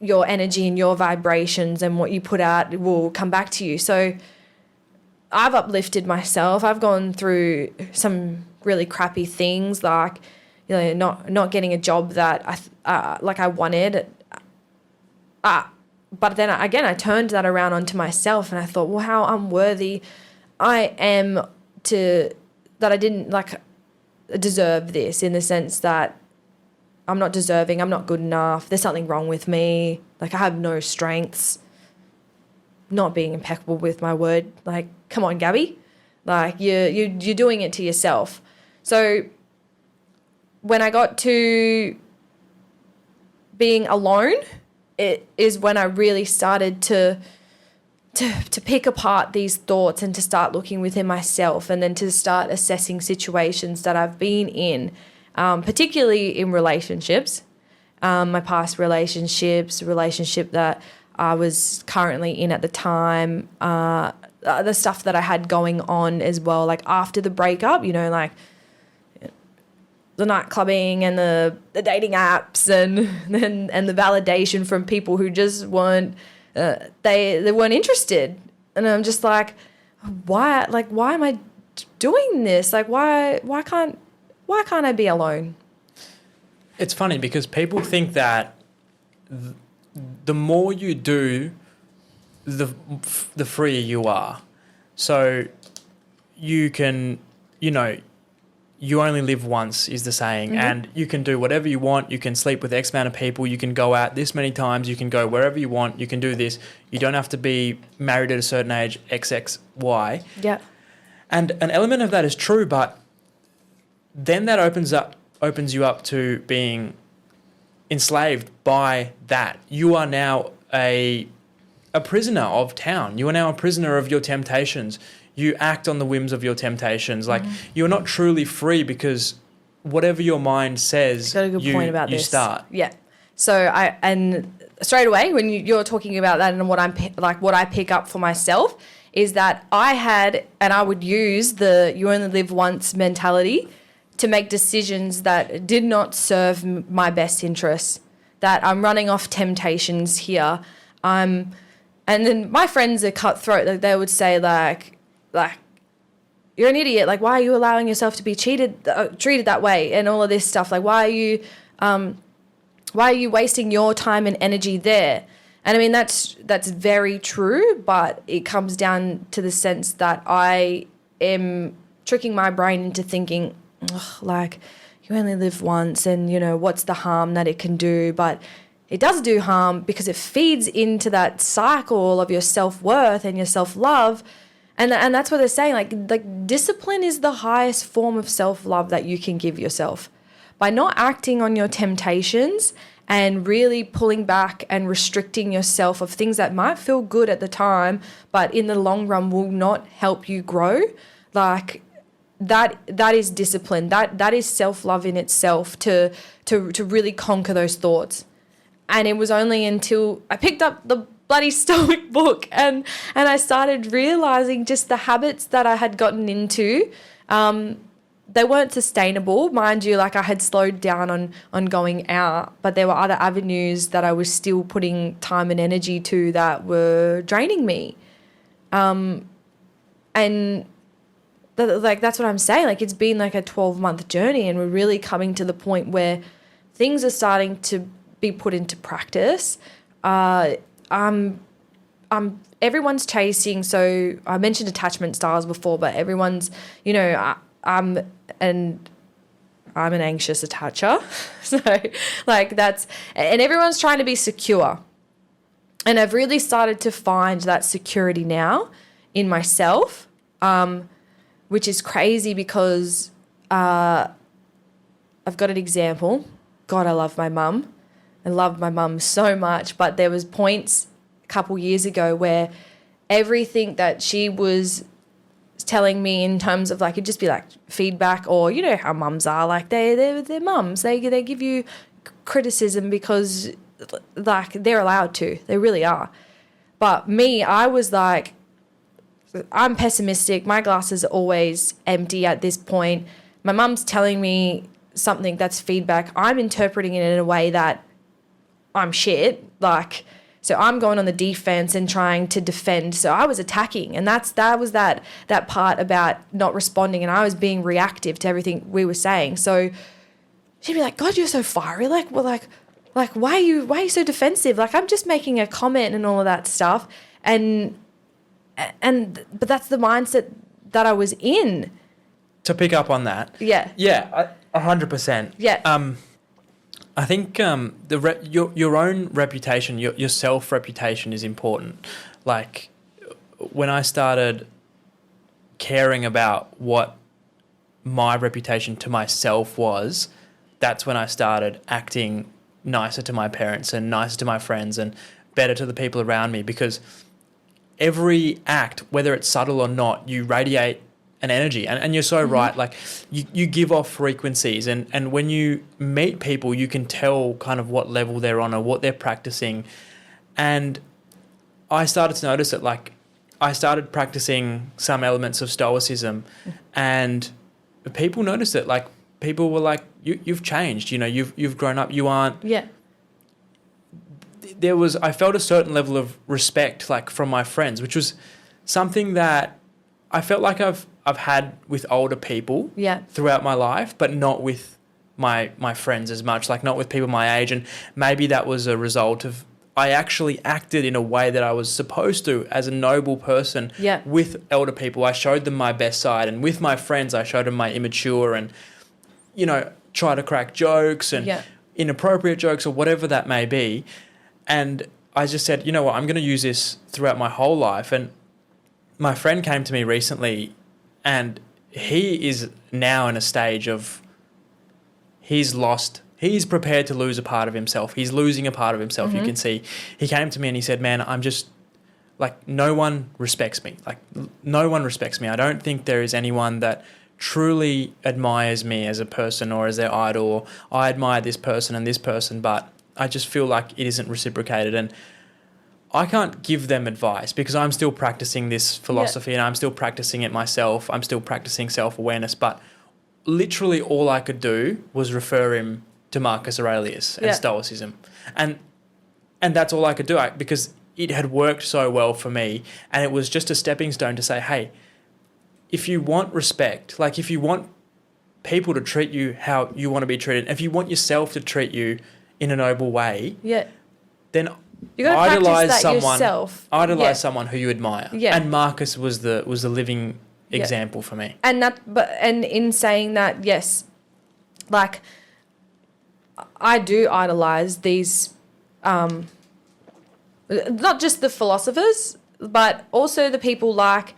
your energy and your vibrations and what you put out will come back to you. So I've uplifted myself. I've gone through some really crappy things, like not getting a job that I wanted. But then again, I turned that around onto myself, and I thought, well, how unworthy I am that I didn't deserve this, in the sense that I'm not deserving, I'm not good enough, there's something wrong with me, like I have no strengths, not being impeccable with my word. Like, come on, Gabbie, like you're doing it to yourself. So when I got to being alone, it is when I really started to pick apart these thoughts and to start looking within myself, and then to start assessing situations that I've been in, particularly in relationships, my past relationships, relationship that I was currently in at the time, the stuff that I had going on as well, like after the breakup, like the night clubbing and the dating apps and the validation from people who just weren't, they weren't interested. And I'm just like, why am I doing this? Like, why can't I be alone? It's funny because people think that the more you do, the freer you are. So you can, you only live once is the saying, and you can do whatever you want. You can sleep with X amount of people. You can go out this many times. You can go wherever you want. You can do this. You don't have to be married at a certain age, XXY. Yeah. And an element of that is true, but then that opens you up to being enslaved by that. You are now a prisoner of town. You are now a prisoner of your temptations. You act on the whims of your temptations. Like, you're not truly free, because whatever your mind says, got a good point about you this. start. Yeah. So straight away when you're talking about that, and what I pick up for myself is that I would use the you only live once mentality to make decisions that did not serve my best interests, that I'm running off temptations here. And then my friends are cutthroat. Like, they would say like you're an idiot. Like, why are you allowing yourself to be treated that way and all of this stuff? Like, why are you wasting your time and energy there? And I mean, that's very true, but it comes down to the sense that I am tricking my brain into thinking, like, you only live once, and, you know, what's the harm that it can do? But it does do harm because it feeds into that cycle of your self-worth and your self-love. And that's what they're saying. Like discipline is the highest form of self-love that you can give yourself. By not acting on your temptations and really pulling back and restricting yourself of things that might feel good at the time, but in the long run will not help you grow, like that is discipline. That is self-love in itself to really conquer those thoughts. And it was only until I picked up the bloody Stoic book and I started realizing just the habits that I had gotten into. They weren't sustainable, mind you. Like, I had slowed down on going out, but there were other avenues that I was still putting time and energy to that were draining me. And that's what I'm saying. Like, it's been like a 12-month journey, and we're really coming to the point where things are starting to be put into practice. Everyone's chasing. So I mentioned attachment styles before, but everyone's, you know, I'm an anxious attacher. So like and everyone's trying to be secure. And I've really started to find that security now in myself, which is crazy because I've got an example. God, I love my mum. I loved my mum so much, but there was points a couple years ago where everything that she was telling me in terms of, like, it'd just be like feedback, or, you know how mums are, like they're mums. They give you criticism because, like, they're allowed to. They really are. But me, I was like, I'm pessimistic. My glass is always empty at this point. My mum's telling me something that's feedback. I'm interpreting it in a way that I'm shit. Like, so I'm going on the defense and trying to defend. So I was attacking, and that was that part about not responding, and I was being reactive to everything we were saying. So she'd be like, "God, you're so fiery. Like, well, like why are you so defensive? Like, I'm just making a comment and all of that stuff." But that's the mindset that I was in. To pick up on that. Yeah. Yeah, 100%. Yeah. I think your own reputation, your self-reputation is important. Like, when I started caring about what my reputation to myself was, that's when I started acting nicer to my parents and nicer to my friends and better to the people around me, because every act, whether it's subtle or not, you radiate an energy. And you're so right. Like, you give off frequencies, and when you meet people, you can tell kind of what level they're on or what they're practicing. And I started to notice it. Like, I started practicing some elements of stoicism, and people noticed it. Like, people were like, you've changed, you know, you've grown up, you aren't. Yeah. I felt a certain level of respect, like, from my friends, which was something that I felt like I've had with older people throughout my life, but not with my friends as much, like not with people my age. And maybe that was a result of I actually acted in a way that I was supposed to as a noble person with elder people. I showed them my best side, and with my friends I showed them my immature and, you know, try to crack jokes and inappropriate jokes or whatever that may be. And I just said, you know what, I'm going to use this throughout my whole life. And my friend came to me recently, and he is now in a stage of he's prepared to lose a part of himself. He's losing a part of himself, you can see. He came to me and he said, man, I'm just, like, no one respects me. Like, no one respects me. I don't think there is anyone that truly admires me as a person or as their idol. I admire this person and this person, but I just feel like it isn't reciprocated, and I can't give them advice because I'm still practicing this philosophy and I'm still practicing it myself. I'm still practicing self-awareness, but literally all I could do was refer him to Marcus Aurelius and Stoicism. And that's all I could do because it had worked so well for me, and it was just a stepping stone to say, hey, if you want respect, like if you want people to treat you how you want to be treated, if you want yourself to treat you in a noble way, then you got to practice that yourself. Idolize someone who you admire. Yeah. And Marcus was the living example for me. And in saying that, yes, like I do idolize these, not just the philosophers, but also the people like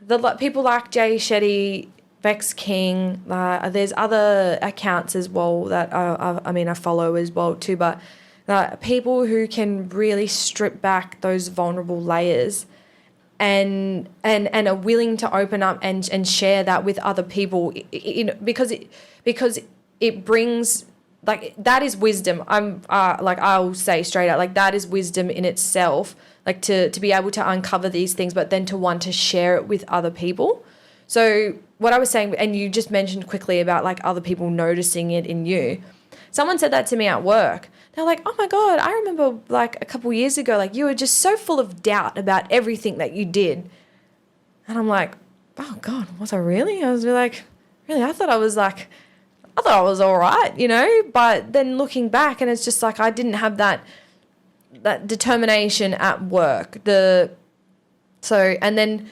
Jay Shetty, Vex King. There's other accounts as well that I follow as well too, but people who can really strip back those vulnerable layers and are willing to open up and share that with other people, because it brings, like, that is wisdom. I'll say straight out, like, that is wisdom in itself, like to be able to uncover these things, but then to want to share it with other people. So what I was saying, and you just mentioned quickly about like other people noticing it in you. Someone said that to me at work. They're like, oh my God, I remember like a couple years ago, like you were just so full of doubt about everything that you did. And I'm like, oh God, was I really? I was like, really? I thought I was all right, you know? But then looking back, and it's just like I didn't have that determination at work. And then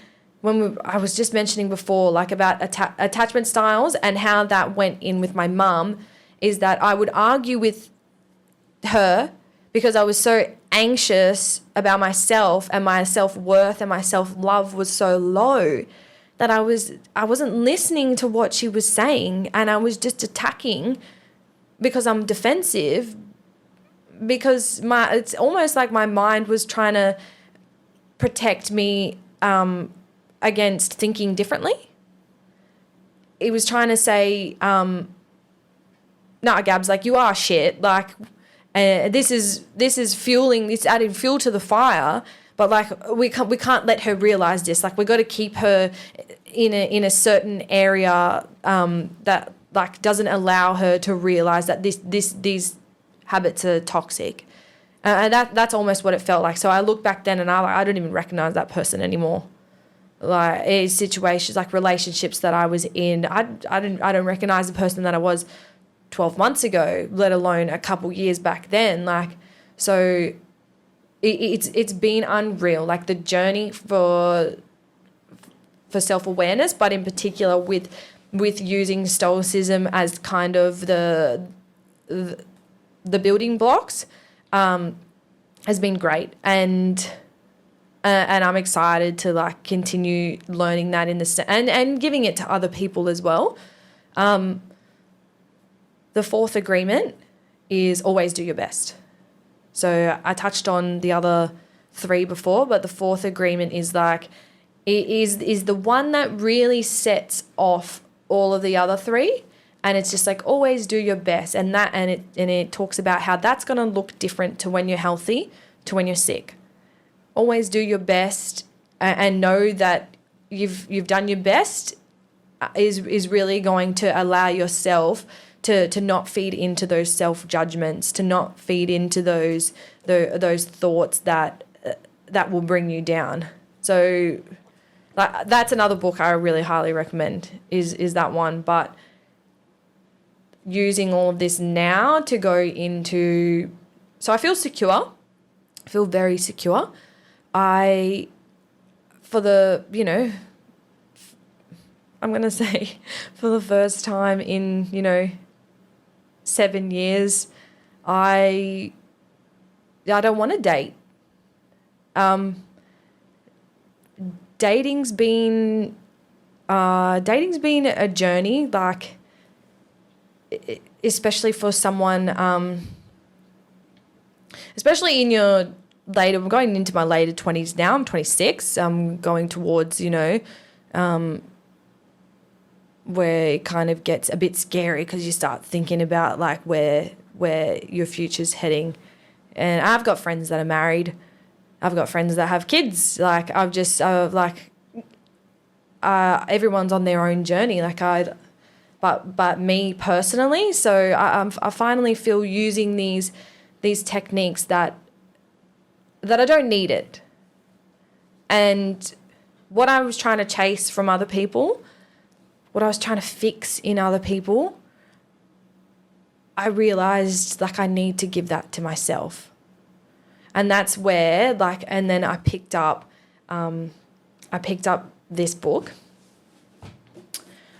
I was just mentioning before, like about attachment styles and how that went in with my mum, is that I would argue with her because I was so anxious about myself, and my self-worth and my self-love was so low that I wasn't listening to what she was saying, and I was just attacking because I'm defensive, because it's almost like my mind was trying to protect me against thinking differently. It was trying to say, nah, Gabs, like, you are shit, like, this is fueling, it's adding fuel to the fire, but like we can't let her realize this. Like, we got to keep her in a certain area that like doesn't allow her to realize that these habits are toxic. And that's almost what it felt like. So I look back then and I don't even recognize that person anymore. Like, situations, like relationships that I was in, I don't recognize the person that I was 12 months ago, let alone a couple years back then. Like, so it's been unreal, like the journey for self-awareness, but in particular with using Stoicism as kind of the building blocks, has been great. And I'm excited to like continue learning that and giving it to other people as well. The fourth agreement is always do your best. So I touched on the other three before, but the fourth agreement is like, it is the one that really sets off all of the other three. And it's just like, always do your best. And it talks about how that's going to look different to when you're healthy to when you're sick. Always do your best and know that you've done your best is really going to allow yourself to not feed into those self-judgments, to not feed into those thoughts that will bring you down. So that's another book I really highly recommend is that one. But using all of this now to go into, so I feel secure. I feel very secure. I'm going to say for the first time in, 7 years, I don't want to date. Dating's been a journey, like, especially for someone, especially in your later, I'm going into my later 20s now. I'm 26. I'm going towards, where it kind of gets a bit scary because you start thinking about like where where your future's heading. And I've got friends that are married. I've got friends that have kids. Like, everyone's on their own journey. But me personally, so I finally feel using these techniques that I don't need it. And what I was trying to chase from other people, what I was trying to fix in other people, I realized like I need to give that to myself. And that's where and then I picked up this book.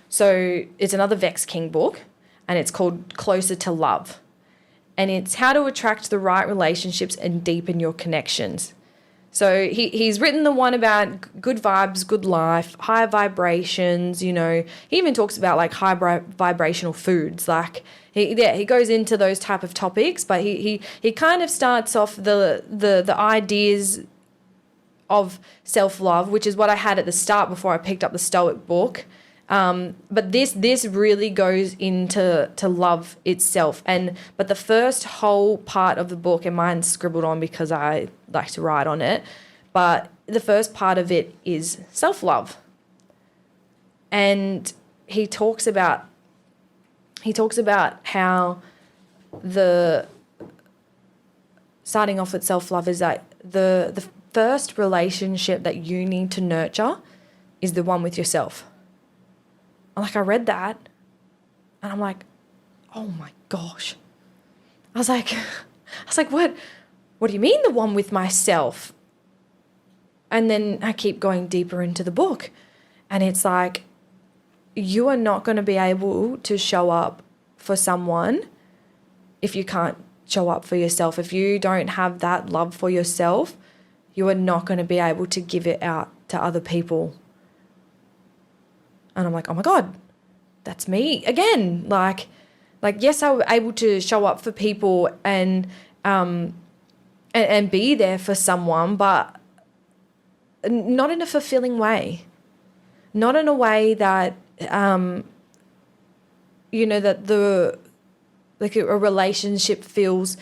So it's another Vex King book, and it's called Closer to Love. And it's how to attract the right relationships and deepen your connections. So he's written the one about good vibes, good life, high vibrations, you know. He even talks about like high vibrational foods. Like he goes into those type of topics, but he kind of starts off the ideas of self-love, which is what I had at the start before I picked up the Stoic book. But this really goes into love itself. But the first whole part of the book, and mine's scribbled on because I like to write on it, but the first part of it is self-love. And he talks about how the starting off with self-love is that the first relationship that you need to nurture is the one with yourself. Like, I read that and I'm like, oh my gosh. I was like, what do you mean the one with myself? And then I keep going deeper into the book, and it's like, you are not going to be able to show up for someone if you can't show up for yourself. If you don't have that love for yourself, you are not going to be able to give it out to other people. And I'm like, oh my God, that's me again. Like yes, I was able to show up for people and be there for someone, but not in a fulfilling way. Not in a way that, that a relationship feels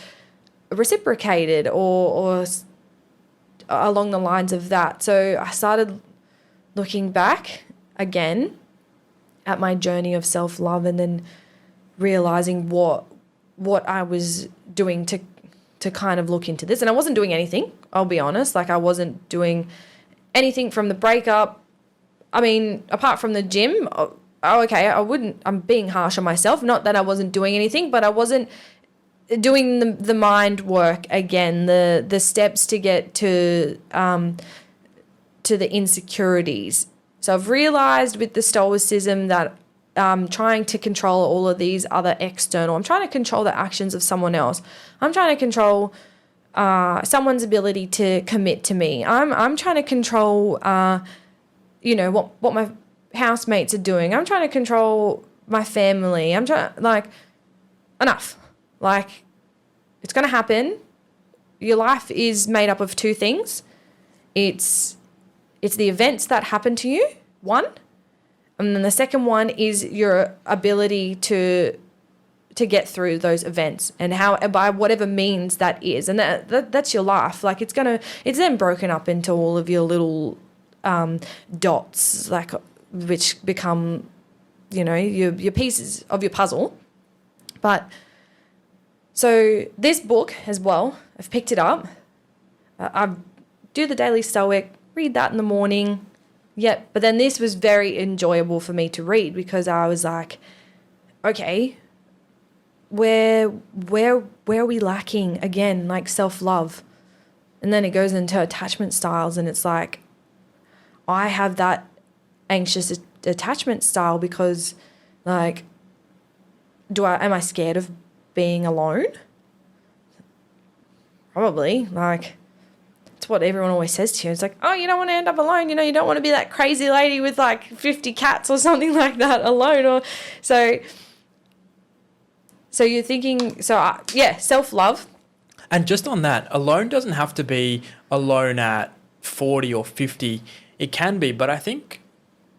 reciprocated or along the lines of that. So I started looking back again at my journey of self-love, and then realizing what I was doing to kind of look into this. And I wasn't doing anything, I'll be honest. Like, I wasn't doing anything from the breakup. I mean, apart from the gym, I'm being harsh on myself. Not that I wasn't doing anything, but I wasn't doing the mind work again, the steps to get to the insecurities. So I've realized with the stoicism that I'm trying to control all of these other external. I'm trying to control the actions of someone else. I'm trying to control someone's ability to commit to me. I'm trying to control, what my housemates are doing. I'm trying to control my family. I'm trying, enough. It's going to happen. Your life is made up of two things. It's the events that happen to you, one, and then the second one is your ability to get through those events, and how, by whatever means that is, and that's your life. It's then broken up into all of your little dots, which become, your pieces of your puzzle. But so this book as well, I've picked it up. I do the daily Stoic, read that in the morning. Yep. But then this was very enjoyable for me to read, because I was like, okay, where are we lacking again? Like self-love. And then it goes into attachment styles, and it's like, I have that anxious attachment style because, am I scared of being alone? Probably. It's what everyone always says to you. It's like, oh, you don't want to end up alone. You don't want to be that crazy lady with 50 cats or something like that alone. Or so you're thinking, self-love. And just on that, alone doesn't have to be alone at 40 or 50. It can be, but I think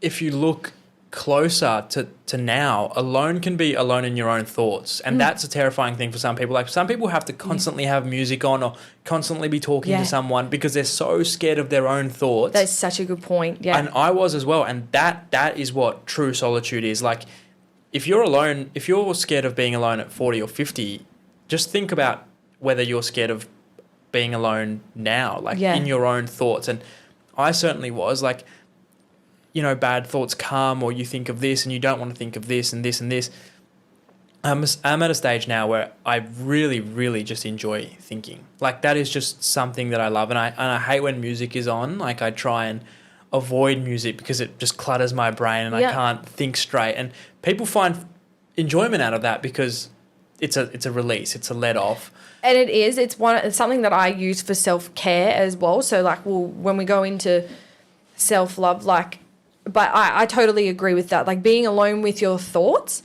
if you look closer to now, alone can be alone in your own thoughts. And that's a terrifying thing for some people. Like some people have to constantly have music on or constantly be talking to someone because they're so scared of their own thoughts. That's such a good point. Yeah. And I was as well. And that is what true solitude is. Like if you're alone, if you're scared of being alone at 40 or 50, just think about whether you're scared of being alone now, like in your own thoughts. And I certainly was. Like, you know, bad thoughts come, or you think of this and you don't want to think of this and this and this. I'm at a stage now where I really, really just enjoy thinking. Like that is just something that I love. And I hate when music is on. Like I try and avoid music because it just clutters my brain and I can't think straight. And people find enjoyment out of that because it's a release, it's a let off. And it is. It's something that I use for self-care as well. So like, when we go into self-love, like, but I totally agree with that. Like being alone with your thoughts,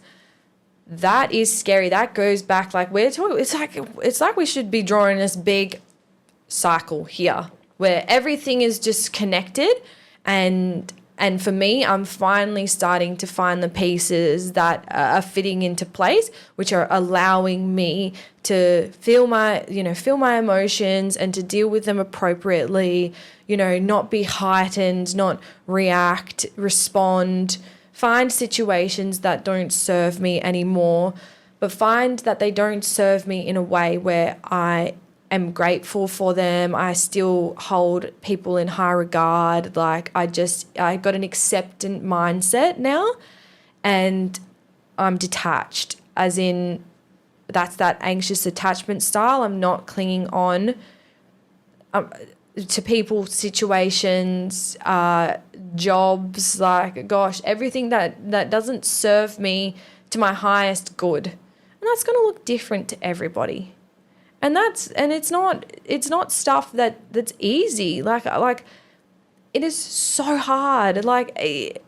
that is scary. That goes back, like we're talking, it's like we should be drawing this big cycle here where everything is just connected. And for me, I'm finally starting to find the pieces that are fitting into place, which are allowing me to feel my emotions and to deal with them appropriately, you know, not be heightened, not react, respond, find situations that don't serve me anymore, but find that they don't serve me in a way where I am grateful for them. I still hold people in high regard. Like I got an acceptant mindset now, and I'm detached, as in that's that anxious attachment style. I'm not clinging on to people, situations, jobs, like gosh, everything that doesn't serve me to my highest good. And that's going to look different to everybody. And it's not stuff that's easy. Like it is so hard. Like, it's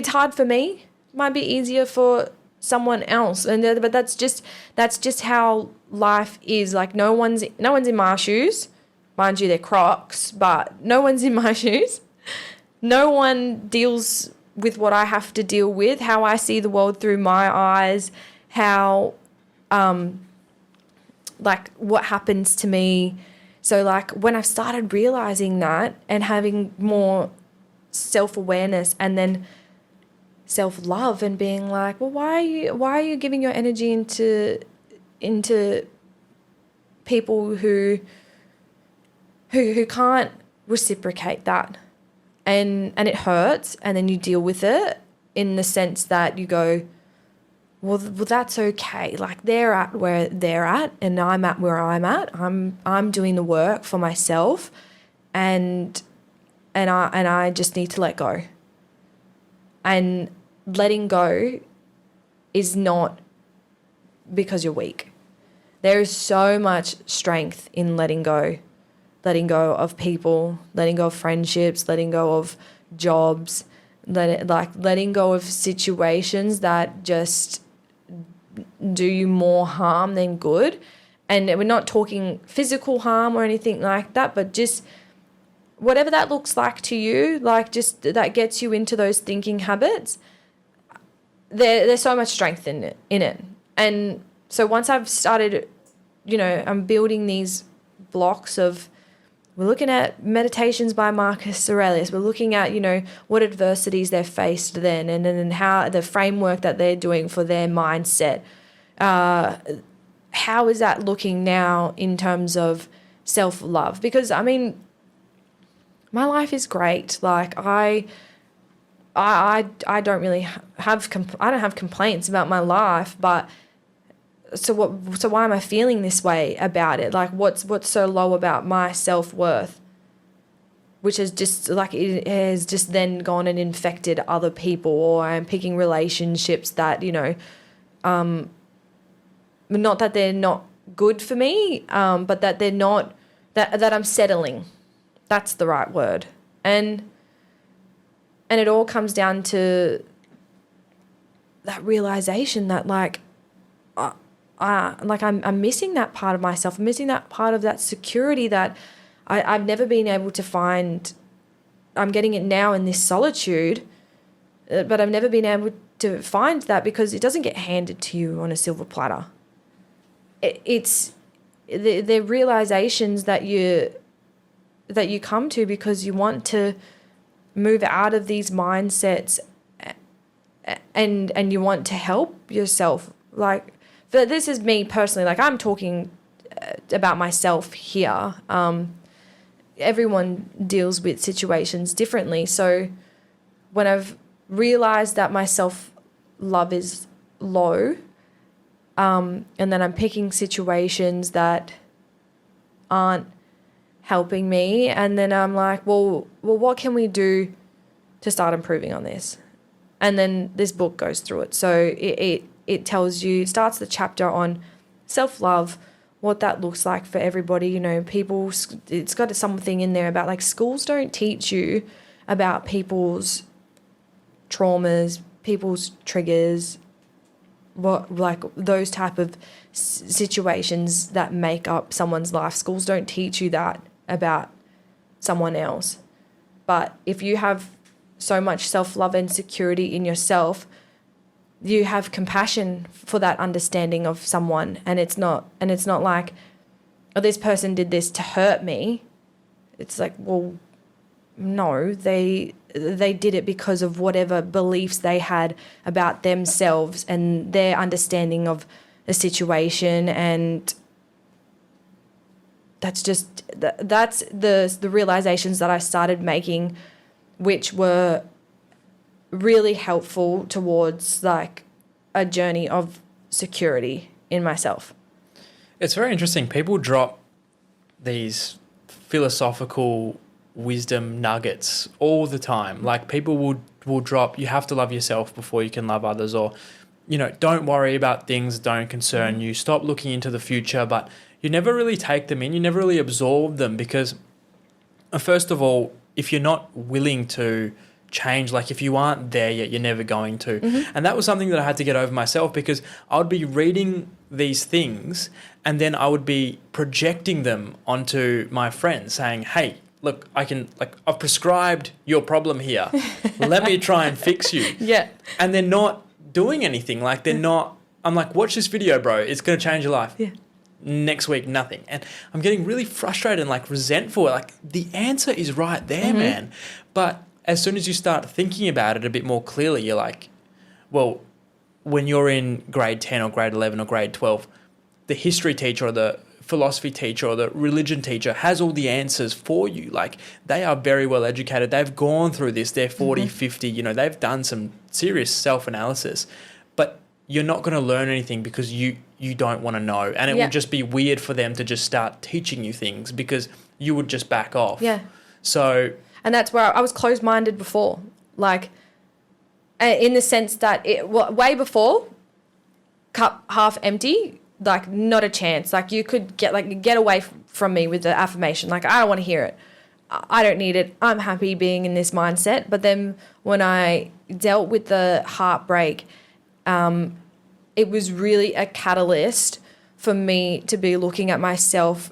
hard for me. Might be easier for someone else. But that's just how life is. Like no one's in my shoes. Mind you, they're Crocs, but no one's in my shoes. No one deals with what I have to deal with, how I see the world through my eyes, how like what happens to me. So like when I've started realizing that and having more self-awareness and then self-love and being like, well, why are you giving your energy into people who can't reciprocate that, and it hurts, and then you deal with it in the sense that you go, well, that's okay. Like they're at where they're at, and I'm at where I'm at. I'm doing the work for myself, and I just need to let go. And letting go is not because you're weak. There is so much strength in letting go of people, letting go of friendships, letting go of jobs, letting go of situations that just do you more harm than good. And we're not talking physical harm or anything like that, but just whatever that looks like to you, like just that gets you into those thinking habits. There's so much strength in it. And so once I've started, I'm building these blocks of, we're looking at meditations by Marcus Aurelius. We're looking at, what adversities they've faced then and how the framework that they're doing for their mindset. How is that looking now in terms of self-love? Because, my life is great. Like, I don't really have complaints about my life, but so why am I feeling this way about it? Like what's so low about my self-worth, which is just like it has just then gone and infected other people, or I'm picking relationships that not that they're not good for me, but that they're not that I'm settling. That's the right word. And it all comes down to that realization that I'm missing that part of myself. I'm missing that part of that security that I've never been able to find. I'm getting it now in this solitude, but I've never been able to find that because it doesn't get handed to you on a silver platter. It's the realizations that you come to because you want to move out of these mindsets and you want to help yourself. Like, but this is me personally. Like, I'm talking about myself here. Everyone deals with situations differently. So when I've realized that my self-love is low, and then I'm picking situations that aren't helping me, and then I'm like, well, what can we do to start improving on this? And then this book goes through it. So it tells you, it starts the chapter on self-love, what that looks like for everybody. You know, people, it's got something in there about like schools don't teach you about people's traumas, people's triggers, what like those type of situations that make up someone's life. Schools don't teach you that about someone else. But if you have so much self-love and security in yourself, you have compassion for that understanding of someone, and it's not like, oh, this person did this to hurt me. It's like, well, no, they did it because of whatever beliefs they had about themselves and their understanding of a situation, and that's the realizations that I started making, which were really helpful towards like a journey of security in myself. It's very interesting. People drop these philosophical wisdom nuggets all the time. Like, people will drop, you have to love yourself before you can love others, or, you know, don't worry about things that don't concern you, stop looking into the future. But you never really take them in, you never really absorb them, because first of all, if you're not willing to change, like if you aren't there yet, you're never going to. And that was something that I had to get over myself, because I would be reading these things and then I would be projecting them onto my friends saying, hey, look, I've prescribed your problem here. Let me try and fix you. Yeah. And they're not doing anything. Like, they're not, I'm like, watch this video, bro. It's going to change your life. Yeah. Next week, nothing. And I'm getting really frustrated and like resentful. Like, the answer is right there, man. But as soon as you start thinking about it a bit more clearly, you're like, well, when you're in grade 10 or grade 11 or grade 12, the history teacher or the philosophy teacher or the religion teacher has all the answers for you. Like, they are very well educated. They've gone through this. They're 40, 50, you know, they've done some serious self-analysis. But you're not going to learn anything because you don't want to know. And it will just be weird for them to just start teaching you things because you would just back off. Yeah. So... And that's where I was closed-minded before. Like, in the sense that way before, cup half empty, like, not a chance. Like, you could get away from me with the affirmation. Like, I don't want to hear it. I don't need it. I'm happy being in this mindset. But then when I dealt with the heartbreak, it was really a catalyst for me to be looking at myself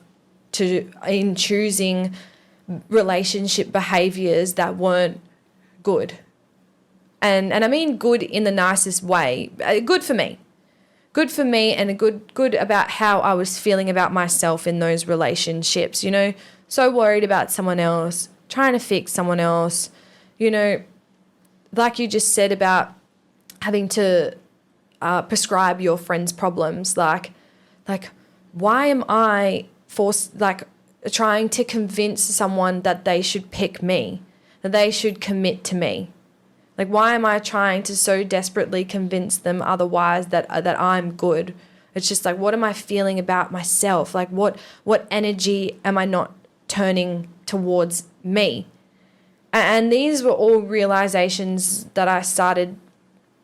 in choosing relationship behaviors that weren't good. And I mean good in the nicest way. Good for me. Good for me, and good about how I was feeling about myself in those relationships, you know. So worried about someone else, trying to fix someone else, you know, like you just said about having to prescribe your friend's problems. Like why am I forced, like, trying to convince someone that they should pick me, that they should commit to me? Like, why am I trying to so desperately convince them otherwise that I'm good? It's just like, what am I feeling about myself? Like, what energy am I not turning towards me? And these were all realizations that I started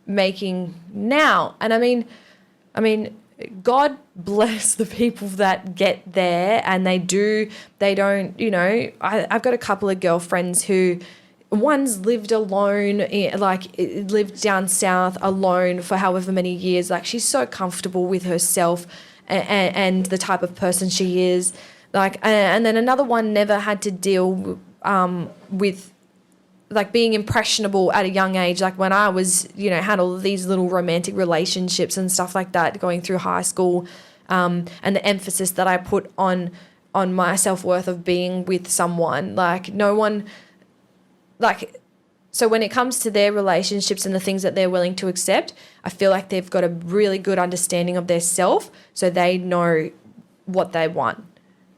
making now. And I mean, God bless the people that get there and they don't, you know. I've got a couple of girlfriends who, one's lived alone, lived down south alone for however many years. Like, she's so comfortable with herself and the type of person she is. Like, and then another one never had to deal with like being impressionable at a young age, like when I was, you know, had all of these little romantic relationships and stuff like that going through high school, and the emphasis that I put on my self-worth of being with someone, like no one, like, so when it comes to their relationships and the things that they're willing to accept, I feel like they've got a really good understanding of their self, so they know what they want,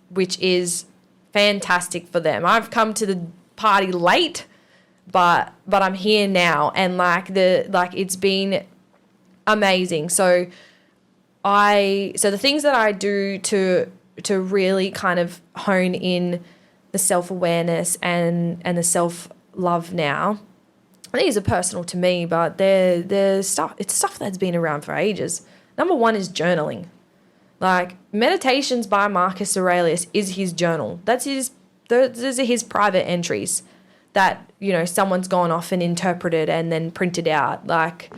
which is fantastic for them. I've come to the party late, but I'm here now, and it's been amazing. So the things that I do to really kind of hone in the self-awareness and the self-love now, these are personal to me, but they're stuff. It's stuff that's been around for ages. Number one is journaling. Like Meditations by Marcus Aurelius is his journal. Those are his private entries that, you know, someone's gone off and interpreted and then printed out. Like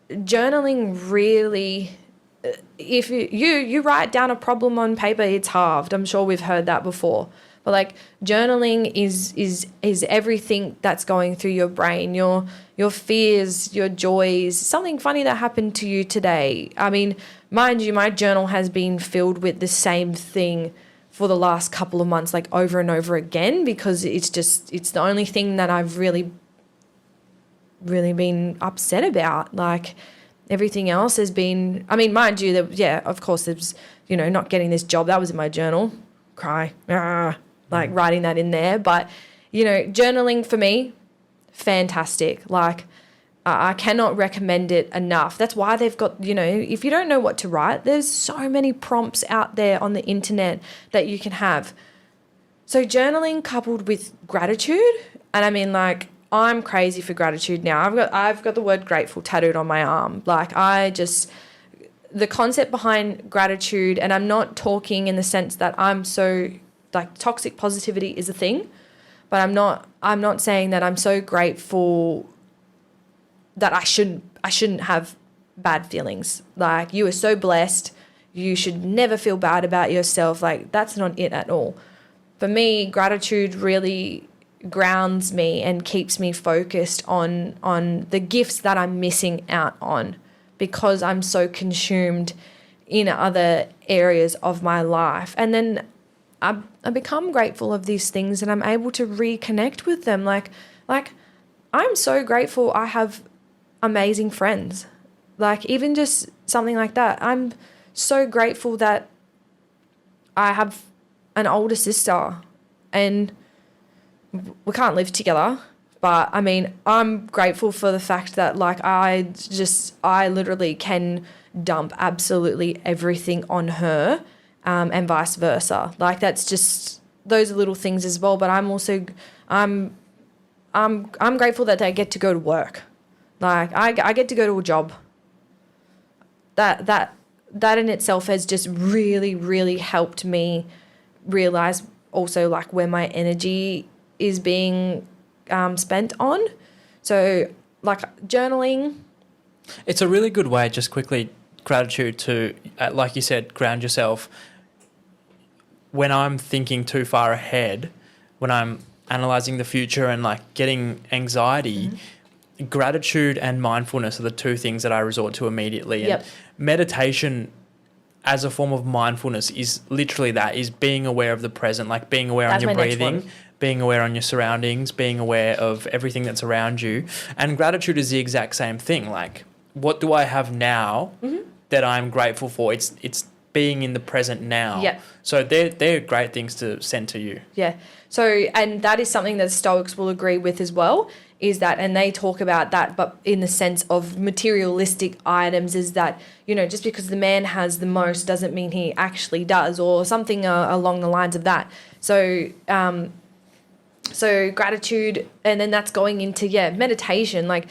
journaling really, if you write down a problem on paper, it's halved. I'm sure we've heard that before. But like journaling is everything that's going through your brain, your fears, your joys, something funny that happened to you today. I mean, mind you, my journal has been filled with the same thing for the last couple of months, like over and over again, because it's the only thing that I've really been upset about. Like everything else has been, I mean, mind you, of course, there's, you know, not getting this job, that was in my journal, cry, like writing that in there. But, you know, journaling for me, fantastic. Like I cannot recommend it enough. That's why they've got, you know, if you don't know what to write, there's so many prompts out there on the internet that you can have. So journaling coupled with gratitude, and I mean, like, I'm crazy for gratitude now. I've got the word grateful tattooed on my arm. Like the concept behind gratitude, and I'm not talking in the sense that I'm so, like, toxic positivity is a thing, but I'm not saying that I'm so grateful that I shouldn't have bad feelings. Like, you are so blessed, you should never feel bad about yourself. Like, that's not it at all. For me, gratitude really grounds me and keeps me focused on the gifts that I'm missing out on, because I'm so consumed in other areas of my life. And then I become grateful of these things and I'm able to reconnect with them. Like I'm so grateful I have amazing friends. Like, even just something like that. I'm so grateful that I have an older sister and we can't live together. But I mean, I'm grateful for the fact that, like, I literally can dump absolutely everything on her, and vice versa. Like, that's just, those are little things as well. But I'm also, I'm grateful that I get to go to work. Like, I get to go to a job. That in itself has just really, really helped me realize also, like, where my energy is being spent on. So, like, journaling. It's a really good way, just quickly, gratitude to, like you said, ground yourself. When I'm thinking too far ahead, when I'm analysing the future and, like, getting anxiety, gratitude and mindfulness are the two things that I resort to immediately. Yep. And meditation as a form of mindfulness is literally that, is being aware of the present, like being aware on your breathing, being aware on your surroundings, being aware of everything that's around you. And gratitude is the exact same thing. Like, what do I have now that I'm grateful for? It's being in the present now. Yeah. So they're great things to send to you. Yeah. So, and that is something that Stoics will agree with as well, is that, and they talk about that, but in the sense of materialistic items, is that, you know, just because the man has the most doesn't mean he actually does, or something along the lines of that. So, so gratitude, and then that's going into, meditation. Like,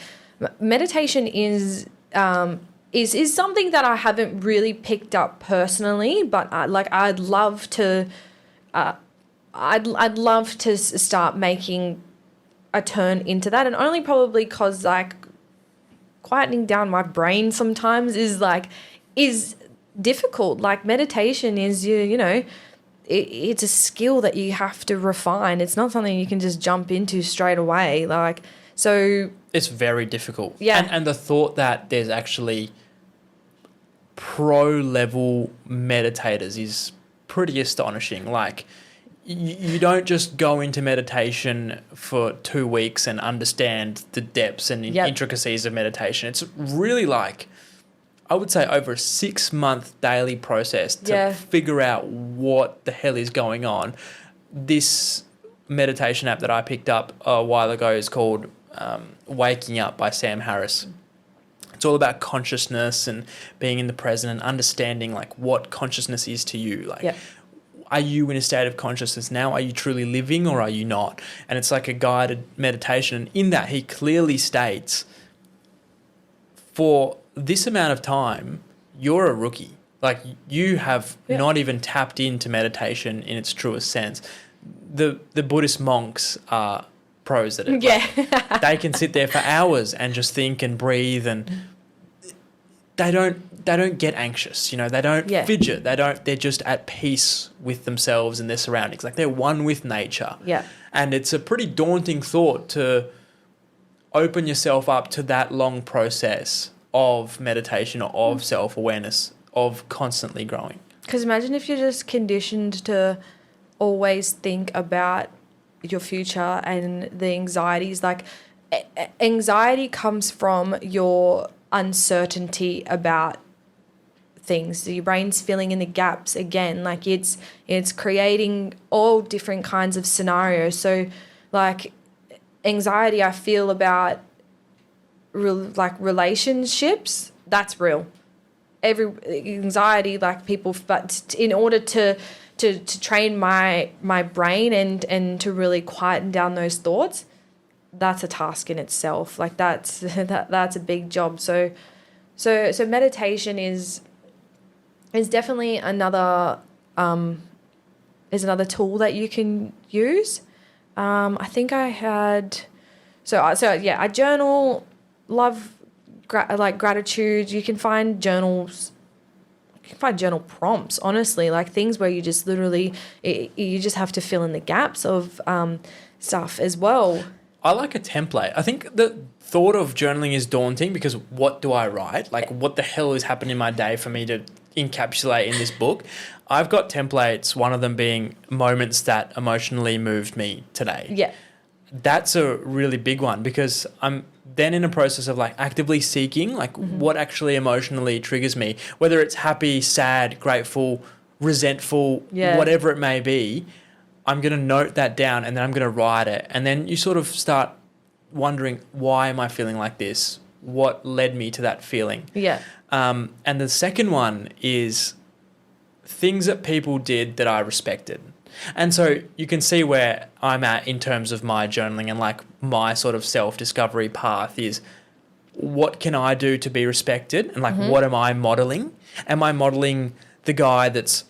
meditation is something that I haven't really picked up personally, but I'd love to start making a turn into that, and only probably because, like, quietening down my brain sometimes is difficult. Like, meditation is, you know, it's a skill that you have to refine. It's not something you can just jump into straight away. Like, so it's very difficult. Yeah. And the thought that there's actually pro level meditators is pretty astonishing. Like, you don't just go into meditation for 2 weeks and understand the depths and intricacies of meditation. It's really like, I would say, over a 6-month daily process to figure out what the hell is going on. This meditation app that I picked up a while ago is called Waking Up by Sam Harris. It's all about consciousness and being in the present and understanding like what consciousness is to you. Like, are you in a state of consciousness now? Are you truly living or are you not? And it's like a guided meditation. And in that, he clearly states, for this amount of time, you're a rookie. Like, you have not even tapped into meditation in its truest sense. The Buddhist monks are pros at it. Like, they can sit there for hours and just think and breathe, and they don't get anxious, you know, they don't fidget, they're just at peace with themselves and their surroundings. Like, they're one with nature. Yeah. And it's a pretty daunting thought to open yourself up to that long process of meditation or of self-awareness, of constantly growing. Because imagine if you're just conditioned to always think about your future and the anxieties. Like, anxiety comes from your uncertainty about things. Your brain's filling in the gaps again. Like, it's creating all different kinds of scenarios. So, like, anxiety I feel about relationships, that's real. Every anxiety, like, people, but in order to train my brain and to really quieten down those thoughts, that's a task in itself. Like, that's a big job. So meditation is definitely another tool that you can use. I think I had I journal, love gratitude. You can find journals. You can find journal prompts, honestly, like things where you just literally you just have to fill in the gaps of stuff as well. I like a template. I think the thought of journaling is daunting because what do I write? Like, what the hell is happening in my day for me to encapsulate in this book? I've got templates, one of them being moments that emotionally moved me today. Yeah. That's a really big one because I'm then in a process of like actively seeking like what actually emotionally triggers me, whether it's happy, sad, grateful, resentful, whatever it may be. I'm going to note that down and then I'm going to write it. And then you sort of start wondering, why am I feeling like this? What led me to that feeling? Yeah. And the second one is things that people did that I respected. And so you can see where I'm at in terms of my journaling and like my sort of self-discovery path is, what can I do to be respected? And like, what am I modeling? Am I modeling the guy that's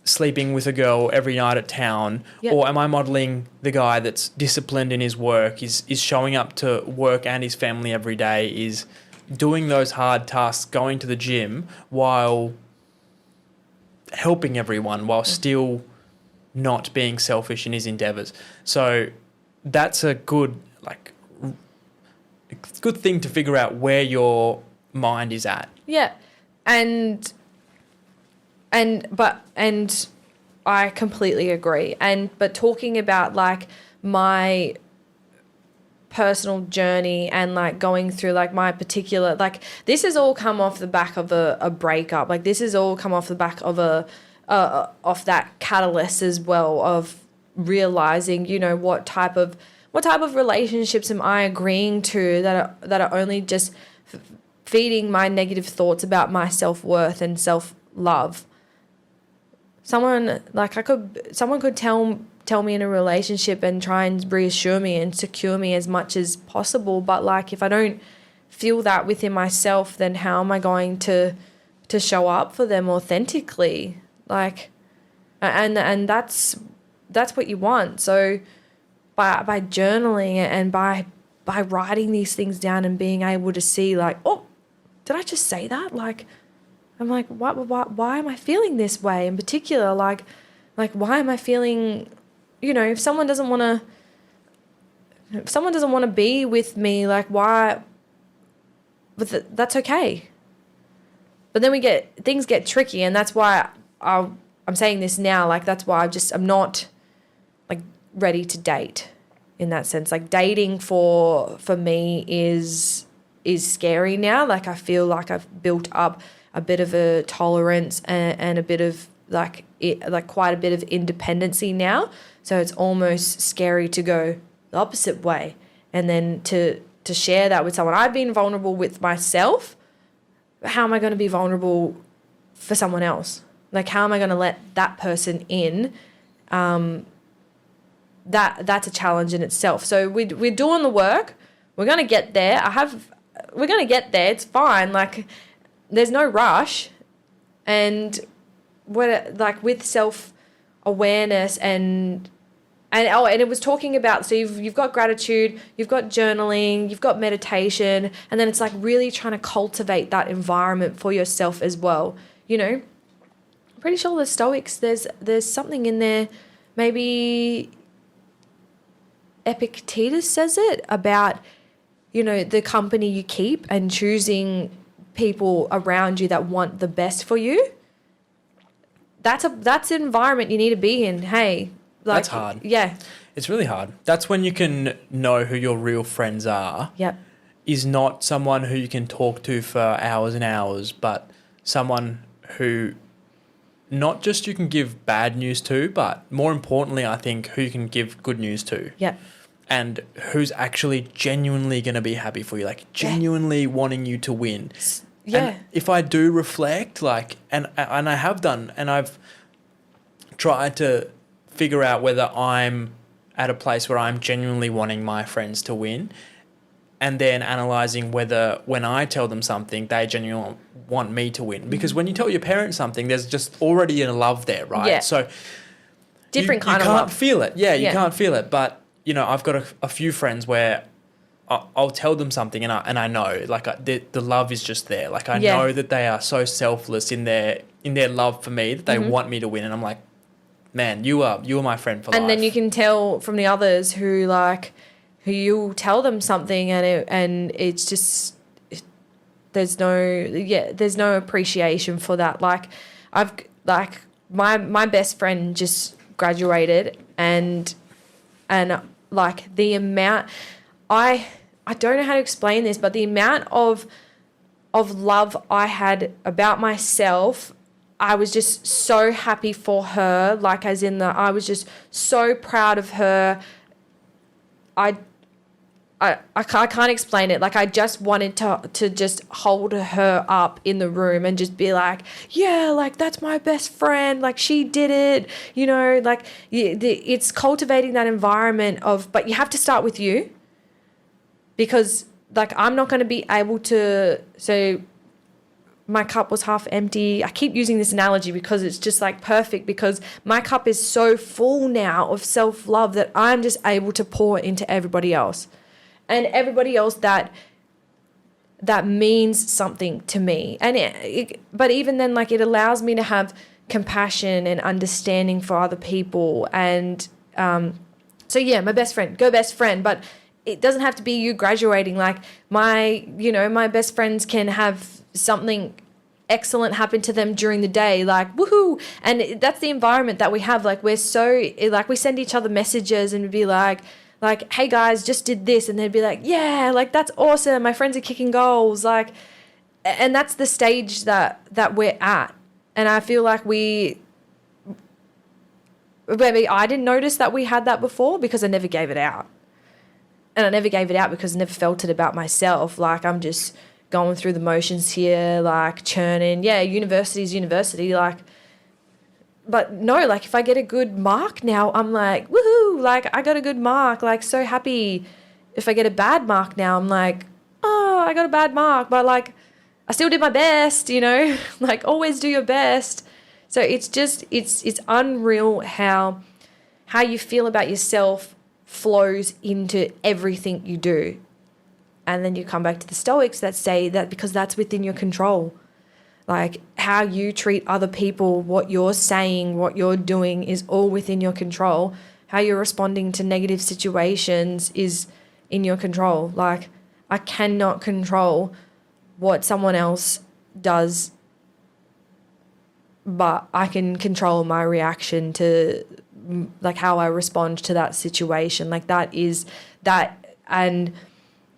sleeping with a girl every night at town? Or am I modeling the guy that's disciplined in his work, is showing up to work and his family every day, is doing those hard tasks, going to the gym while helping everyone, while still not being selfish in his endeavors? So that's a good thing to figure out where your mind is at. Yeah. And I completely agree. But talking about like my personal journey and like going through like my particular, like this has all come off the back of a breakup. Like this has all come off the back of of that catalyst as well, of realizing, you know, what type of relationships am I agreeing to that are only just feeding my negative thoughts about my self-worth and self-love. Someone could tell me in a relationship and try and reassure me and secure me as much as possible, but like if I don't feel that within myself, then how am I going to show up for them authentically? Like, and that's what you want. So by journaling and by writing these things down and being able to see like, oh, did I just say that? Like, I'm like, why am I feeling this way in particular? Like Like, why am I feeling, if someone doesn't want to be with me, like, why? But that's okay. But then things get tricky, and that's why I'm saying this now. Like, that's why I'm not like ready to date in that sense. Like, dating for me is scary now. Like, I feel like I've built up a bit of a tolerance and a bit of like quite a bit of independency now. So it's almost scary to go the opposite way, and then to share that with someone. I've been vulnerable with myself. How am I going to be vulnerable for someone else? Like, how am I going to let that person in? That's a challenge in itself. So we're doing the work. We're going to get there. We're going to get there. It's fine. Like, there's no rush. And with self-awareness and it was talking about, so you've got gratitude, you've got journaling, you've got meditation, and then it's like really trying to cultivate that environment for yourself as well. I'm pretty sure the Stoics, there's something in there, maybe Epictetus says it about, the company you keep and choosing people around you that want the best for you. That's an environment you need to be in. Hey, that's hard. Yeah. It's really hard. That's when you can know who your real friends are. Yep. Is not someone who you can talk to for hours and hours, but someone who not just you can give bad news to, but more importantly, I think, who you can give good news to. Yeah. And who's actually genuinely going to be happy for you, like genuinely wanting you to win. Yeah. And if I do reflect, like, and I have done, and I've tried to figure out whether I'm at a place where I'm genuinely wanting my friends to win, and then analysing whether when I tell them something, they genuinely want me to win. Because when you tell your parents something, there's just already a love there, right? Yeah. So different kind of love. You can't feel it. Yeah, you can't feel it. But, I've got a few friends where I'll tell them something and I know, like, the love is just there. Like, I know that they are so selfless in their love for me that they want me to win. And I'm like, man, you are my friend for life. And then you can tell from the others who you tell them something and it's just there's no appreciation for that. My best friend just graduated and like the amount I don't know how to explain this, but the amount of love I had about myself, I was just so happy for her. Like, as in I was just so proud of her. I can't explain it. Like, I just wanted to just hold her up in the room and just be like, yeah, like, that's my best friend. Like, she did it, like, it's cultivating that environment but you have to start with you, because, like, I'm not going to be able to, so my cup was half empty. I keep using this analogy because it's just like perfect, because my cup is so full now of self-love that I'm just able to pour into everybody else. And everybody else that means something to me. And but even then, like, it allows me to have compassion and understanding for other people. And so, yeah, my best friend, go best friend. But it doesn't have to be you graduating. Like, my best friends can have something excellent happen to them during the day, like, woohoo. And that's the environment that we have. Like, we're so, like, we send each other messages and be like, hey guys, just did this, and they'd be like, yeah, like, that's awesome, my friends are kicking goals, like, and that's the stage that we're at. And I feel like maybe I didn't notice that we had that before because I never gave it out. And I never gave it out because I never felt it about myself. Like, I'm just going through the motions here, like, churning. Yeah, university is university, like, but no, like, if I get a good mark now, I'm like, woohoo, like, I got a good mark, like, so happy. If I get a bad mark now, I'm like, oh, I got a bad mark, but, like, I still did my best, like, always do your best. So it's just, it's unreal how you feel about yourself flows into everything you do. And then you come back to the Stoics that say that because that's within your control. Like how you treat other people, what you're saying, what you're doing is all within your control. How you're responding to negative situations is in your control. Like I cannot control what someone else does, but I can control my reaction to like how I respond to that situation. Like that is that. And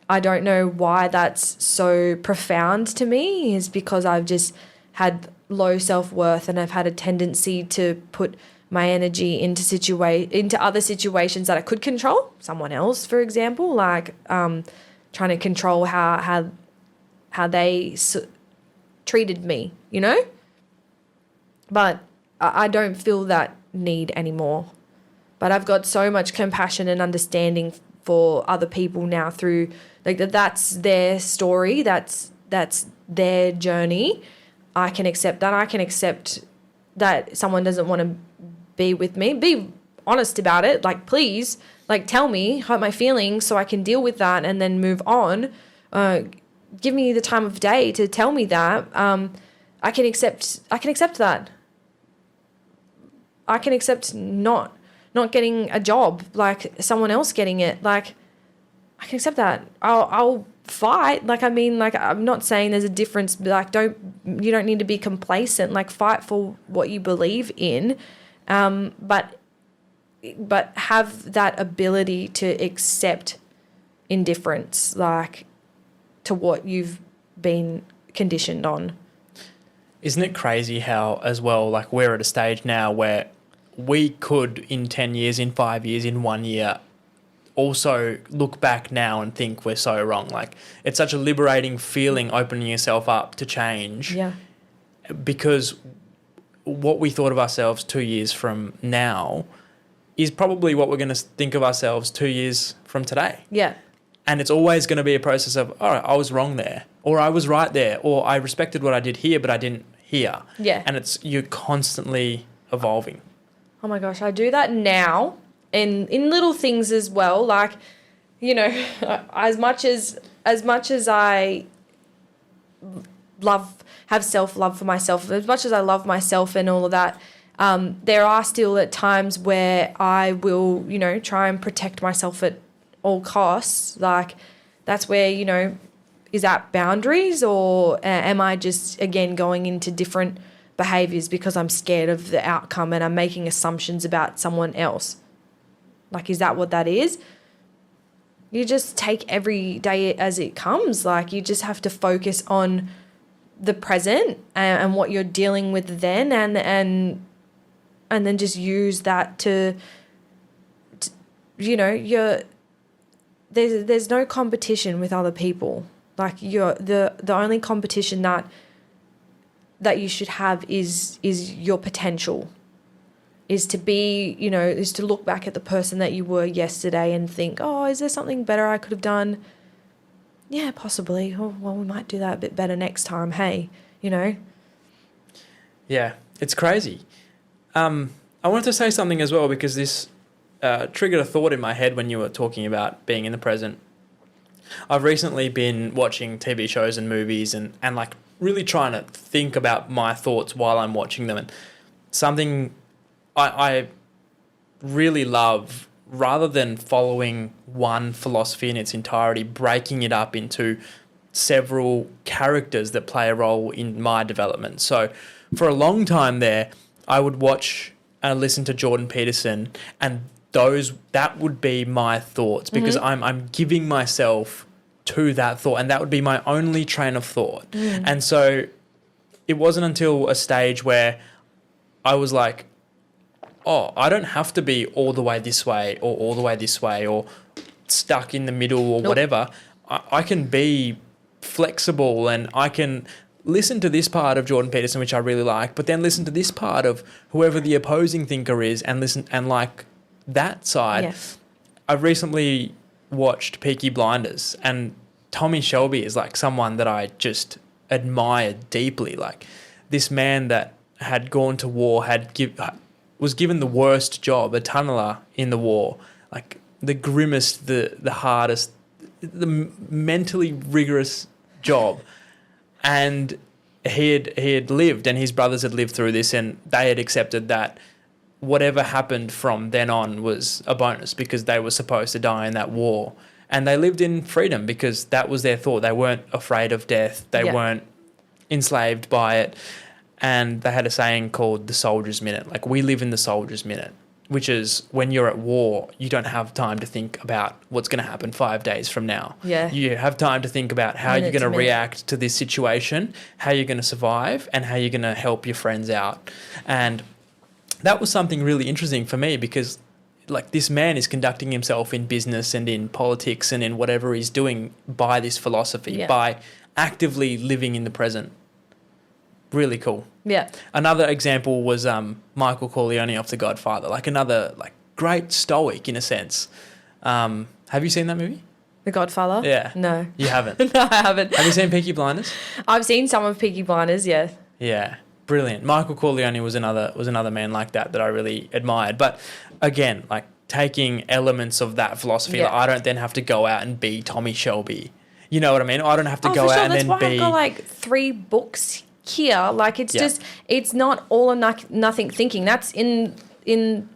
I don't know why that's so profound to me, is because I've just had low self-worth and I've had a tendency to put my energy into other situations that I could control, someone else, for example, like trying to control how they treated me, you know? But I don't feel that need anymore. But I've got so much compassion and understanding for other people now through like that's their story, that's their journey. I can accept that. I can accept that someone doesn't want to be with me. Be honest about it. Like, please, like, tell me, hurt my feelings so I can deal with that and then move on. Give me the time of day to tell me that. I can accept that. I can accept not getting a job, like someone else getting it. Like, I can accept that. I'll fight. Like, I mean, like, I'm not saying there's a difference. Like, you don't need to be complacent. Like, fight for what you believe in, but have that ability to accept indifference, like, to what you've been conditioned on. Isn't it crazy how, as well, like, we're at a stage now where we could, in 10 years, in 5 years, in 1 year, also look back now and think we're so wrong. Like, it's such a liberating feeling opening yourself up to change. Yeah. Because what we thought of ourselves 2 years from now is probably what we're going to think of ourselves 2 years from today. Yeah. And it's always going to be a process of, all right, I was wrong there, or I was right there, or I respected what I did here, but I didn't here. Yeah. And you're constantly evolving. Oh my gosh, I do that now in little things as well. Like, you know, as much as I have self-love for myself, as much as I love myself and all of that, there are still at times where I will, you know, try and protect myself at all costs. Like, that's where, you know, is that boundaries, or am I just, again, going into different behaviors because I'm scared of the outcome and I'm making assumptions about someone else? Like, is that what that is? You just take every day as it comes. Like, you just have to focus on the present and what you're dealing with then, and then just use that to you know, there's no competition with other people. Like, the only competition that you should have is your potential, is to be, you know, is to look back at the person that you were yesterday and think, oh, is there something better I could have done? Yeah, possibly. Oh, well, we might do that a bit better next time. Hey, you know? Yeah, it's crazy. I wanted to say something as well, because this triggered a thought in my head when you were talking about being in the present. I've recently been watching TV shows and movies and like really trying to think about my thoughts while I'm watching them. And something I really love, rather than following one philosophy in its entirety, breaking it up into several characters that play a role in my development. So for a long time there, I would watch and listen to Jordan Peterson, and that would be my thoughts, because I'm giving myself to that thought, and that would be my only train of thought. And so it wasn't until a stage where I was like, oh, I don't have to be all the way this way or all the way this way or stuck in the middle or whatever. I can be flexible, and I can listen to this part of Jordan Peterson, which I really like, but then listen to this part of whoever the opposing thinker is, and listen and like that side. Yes. I've recently watched Peaky Blinders, and Tommy Shelby is like someone that I just admire deeply. Like, this man that had gone to war, was given the worst job, a tunneler in the war, like the grimmest, the hardest, the mentally rigorous job, and he had lived, and his brothers had lived through this, and they had accepted that whatever happened from then on was a bonus because they were supposed to die in that war. And they lived in freedom because that was their thought. They weren't afraid of death. They weren't enslaved by it. And they had a saying called the soldier's minute. Like, we live in the soldier's minute, which is when you're at war, you don't have time to think about what's going to happen 5 days from now. Yeah. You have time to think about how you're going to react to this situation, how you're going to survive, and how you're going to help your friends out. And that was something really interesting for me because, like, this man is conducting himself in business and in politics and in whatever he's doing by this philosophy, by actively living in the present. Really cool. Yeah. Another example was Michael Corleone off The Godfather, like another like great Stoic in a sense. Have you seen that movie? The Godfather? Yeah. No. You haven't? No, I haven't. Have you seen Peaky Blinders? I've seen some of Peaky Blinders, yeah. Yeah. Brilliant. Michael Corleone was another man like that I really admired. But again, like taking elements of that philosophy, like I don't then have to go out and be Tommy Shelby. You know what I mean? I don't have to go out and then be... That's why I've got like 3 books here. Like it's just, it's not all or nothing thinking. That's in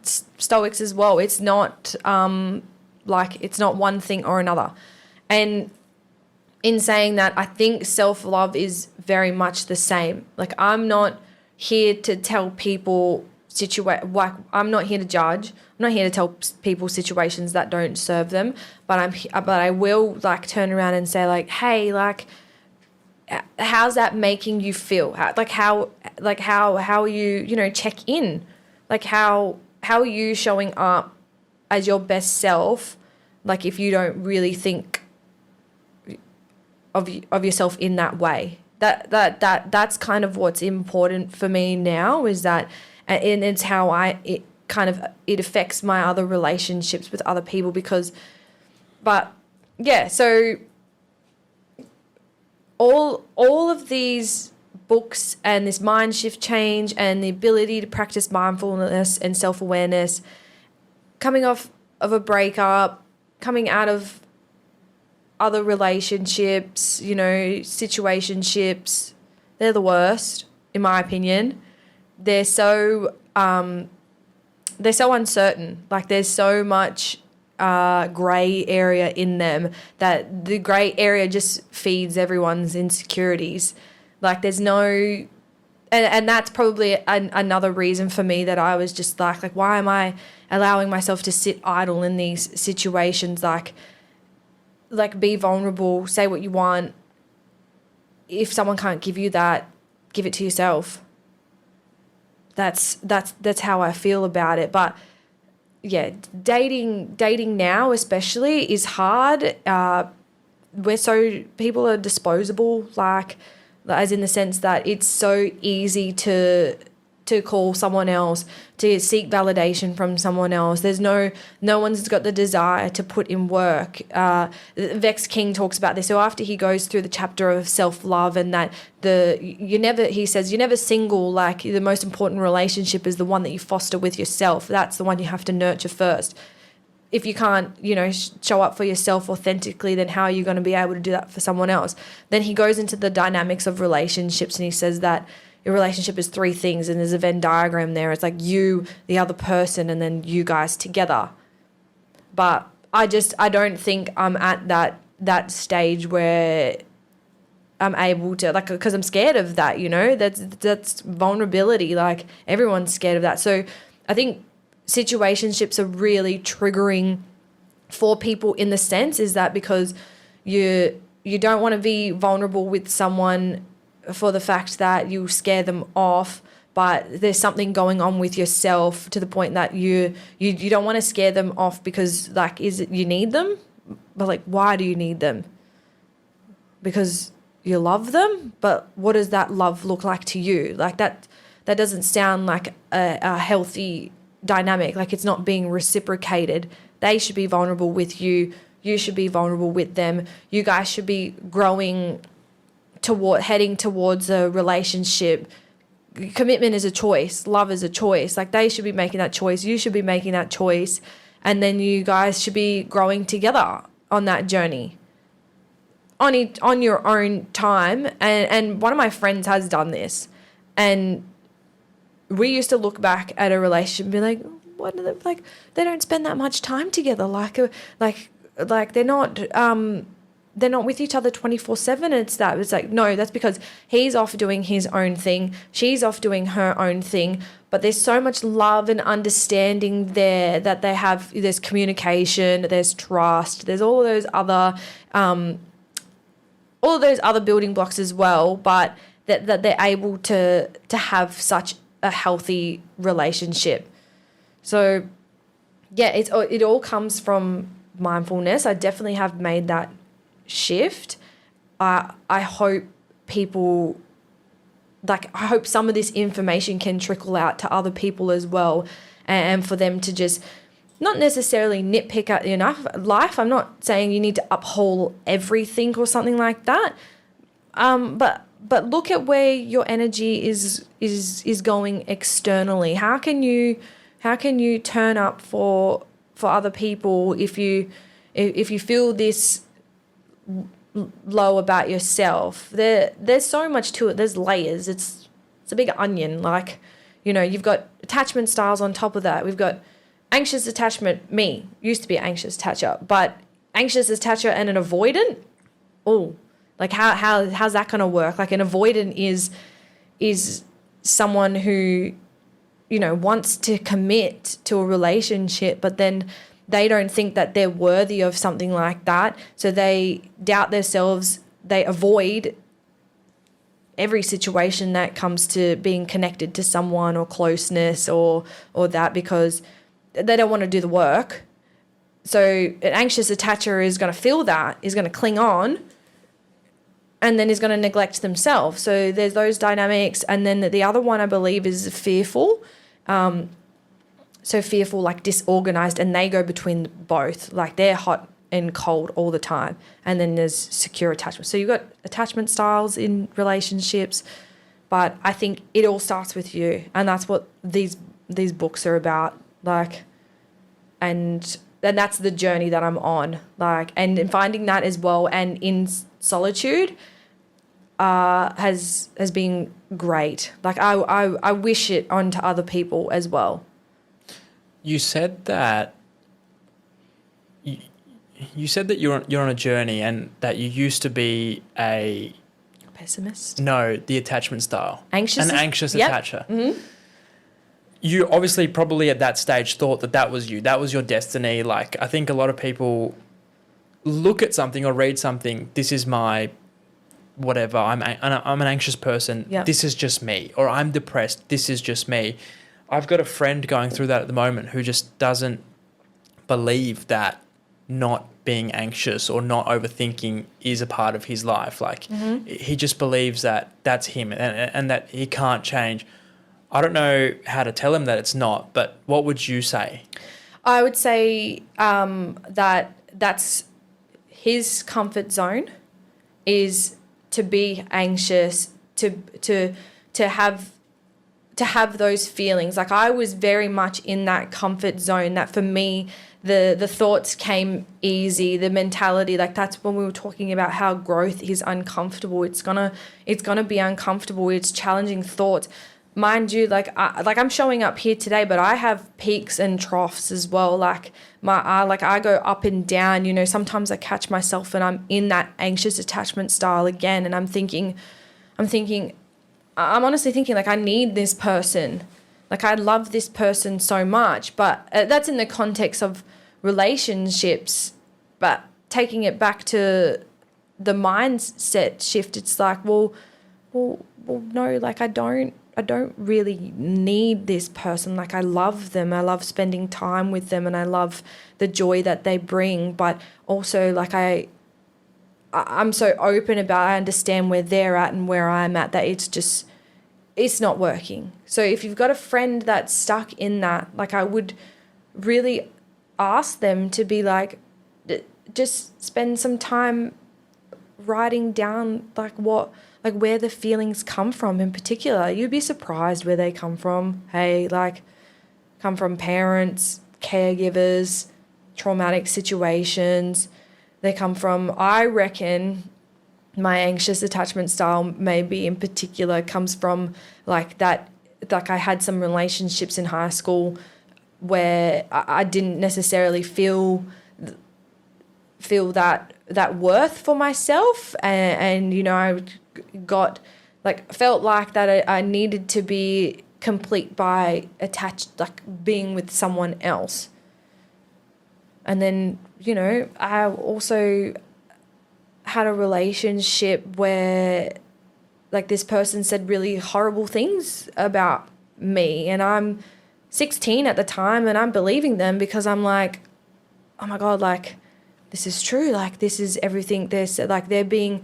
Stoics as well. It's not like it's not one thing or another. And in saying that, I think self-love is very much the same. Like, I'm not here to tell people like, I'm not here to judge. I'm not here to tell people situations that don't serve them. But I will like turn around and say like, hey, like, how's that making you feel? How are you, check in? Like, how are you showing up as your best self? Like, if you don't really think of yourself in that way, that's kind of what's important for me now, is that, and it's how it affects my other relationships with other people so all of these books and this mind shift change and the ability to practice mindfulness and self-awareness, coming off of a breakup, coming out of other relationships, situationships, they're the worst, in my opinion. They're so uncertain. Like, there's so much grey area in them that the grey area just feeds everyone's insecurities. Like, there's no... And that's probably another reason for me that I was just like, why am I allowing myself to sit idle in these situations? Like be vulnerable, say what you want. If someone can't give you that, give it to yourself. That's how I feel about it. But yeah, dating now especially is hard. People are disposable, like, as in the sense that it's so easy to call someone else, to seek validation from someone else. There's no one's got the desire to put in work. Vex King talks about this. So after he goes through the chapter of self-love and that he says you're never single. Like, the most important relationship is the one that you foster with yourself. That's the one you have to nurture first. If you can't, show up for yourself authentically, then how are you going to be able to do that for someone else? Then he goes into the dynamics of relationships and he says that your relationship is 3 things, and there's a Venn diagram there. It's like you, the other person, and then you guys together. But I don't think I'm at that stage where I'm able to, like, because I'm scared of that, that's vulnerability. Like, everyone's scared of that. So I think situationships are really triggering for people, in the sense is that because you don't want to be vulnerable with someone for the fact that you scare them off, but there's something going on with yourself to the point that you don't want to scare them off because, like, is it you need them? But, like, why do you need them? Because you love them? But what does that love look like to you? Like, that doesn't sound like a healthy dynamic. Like, it's not being reciprocated. They should be vulnerable with you. You should be vulnerable with them. You guys should be growing heading towards a relationship. Commitment is a choice. Love is a choice. Like, they should be making that choice. You should be making that choice. And then you guys should be growing together on that journey. on your own time. And one of my friends has done this, and we used to look back at a relationship and be like, what are they, like, they don't spend that much time together. Like they're not with each other 24/7. It's like, no, that's because he's off doing his own thing. She's off doing her own thing. But there's so much love and understanding there that they have. There's communication, there's trust, there's all of those other building blocks as well. But that they're able to have such a healthy relationship. So yeah, it all comes from mindfulness. I definitely have made that shift. I hope people, I hope some of this information can trickle out to other people as well, and for them to just not necessarily nitpick at enough life. I'm not saying you need to uphold everything or something like that, but look at where your energy is going externally. How can you turn up for other people if you feel this low about yourself? There's so much to it. There's layers. It's a big onion. Like, you've got attachment styles on top of that. We've got anxious attachment. Me used to be an anxious attacher, but anxious attacher and an avoidant. Oh, like how's that gonna work? Like, an avoidant is someone who wants to commit to a relationship, but then they don't think that they're worthy of something like that. So they doubt themselves. They avoid every situation that comes to being connected to someone or closeness or that, because they don't want to do the work. So an anxious attacher is going to feel that, is going to cling on, and then is going to neglect themselves. So there's those dynamics. And then the other one, I believe, is fearful. So fearful, like disorganized, and they go between both. Like, they're hot and cold all the time. And then there's secure attachment. So you've got attachment styles in relationships, but I think it all starts with you, and that's what these books are about. Like, and that's the journey that I'm on. Like, and finding that as well, and in solitude, has been great. Like, I wish it onto other people as well. You said that you're on a journey, and that you used to be a pessimist. No, the attachment style. Anxious. An anxious yep. attacher. Mm-hmm. You obviously probably at that stage thought that was you. That was your destiny. Like, I think a lot of people look at something or read something. This is my whatever. I'm an anxious person. Yep. This is just me. Or I'm depressed. This is just me. I've got a friend going through that at the moment who just doesn't believe that not being anxious or not overthinking is a part of his life. Like, he just believes that that's him, and that he can't change. I don't know how to tell him that it's not, but what would you say? I would say that that's his comfort zone, is to be anxious, to have those feelings. Like, I was very much in that comfort zone, that for me, the thoughts came easy, the mentality, like, that's when we were talking about how growth is uncomfortable. It's gonna be uncomfortable. It's challenging thoughts. Mind you, I'm showing up here today, but I have peaks and troughs as well. Like, I go up and down. Sometimes I catch myself and I'm in that anxious attachment style again, and I'm honestly thinking, like, I need this person. Like, I love this person so much, but that's in the context of relationships. But taking it back to the mindset shift, it's like, well, no, like, I don't really need this person. Like, I love them. I love spending time with them, and I love the joy that they bring. But also, like, I'm so open about, I understand where they're at and where I'm at, that it's not working. So if you've got a friend that's stuck in that, like, I would really ask them to be like, just spend some time writing down, where the feelings come from in particular. You'd be surprised where they come from. Hey, like, come from parents, caregivers, traumatic situations. They come from, I reckon, my anxious attachment style maybe in particular comes from like that, like I had some relationships in high school where I didn't necessarily feel that worth for myself, and you know, I got like felt like that I needed to be complete by attached, like being with someone else. And then, you know, I also had a relationship where like this person said really horrible things about me, and I'm 16 at the time, and I'm believing them because I'm like, oh my God, like this is true, like this is everything they're like, they're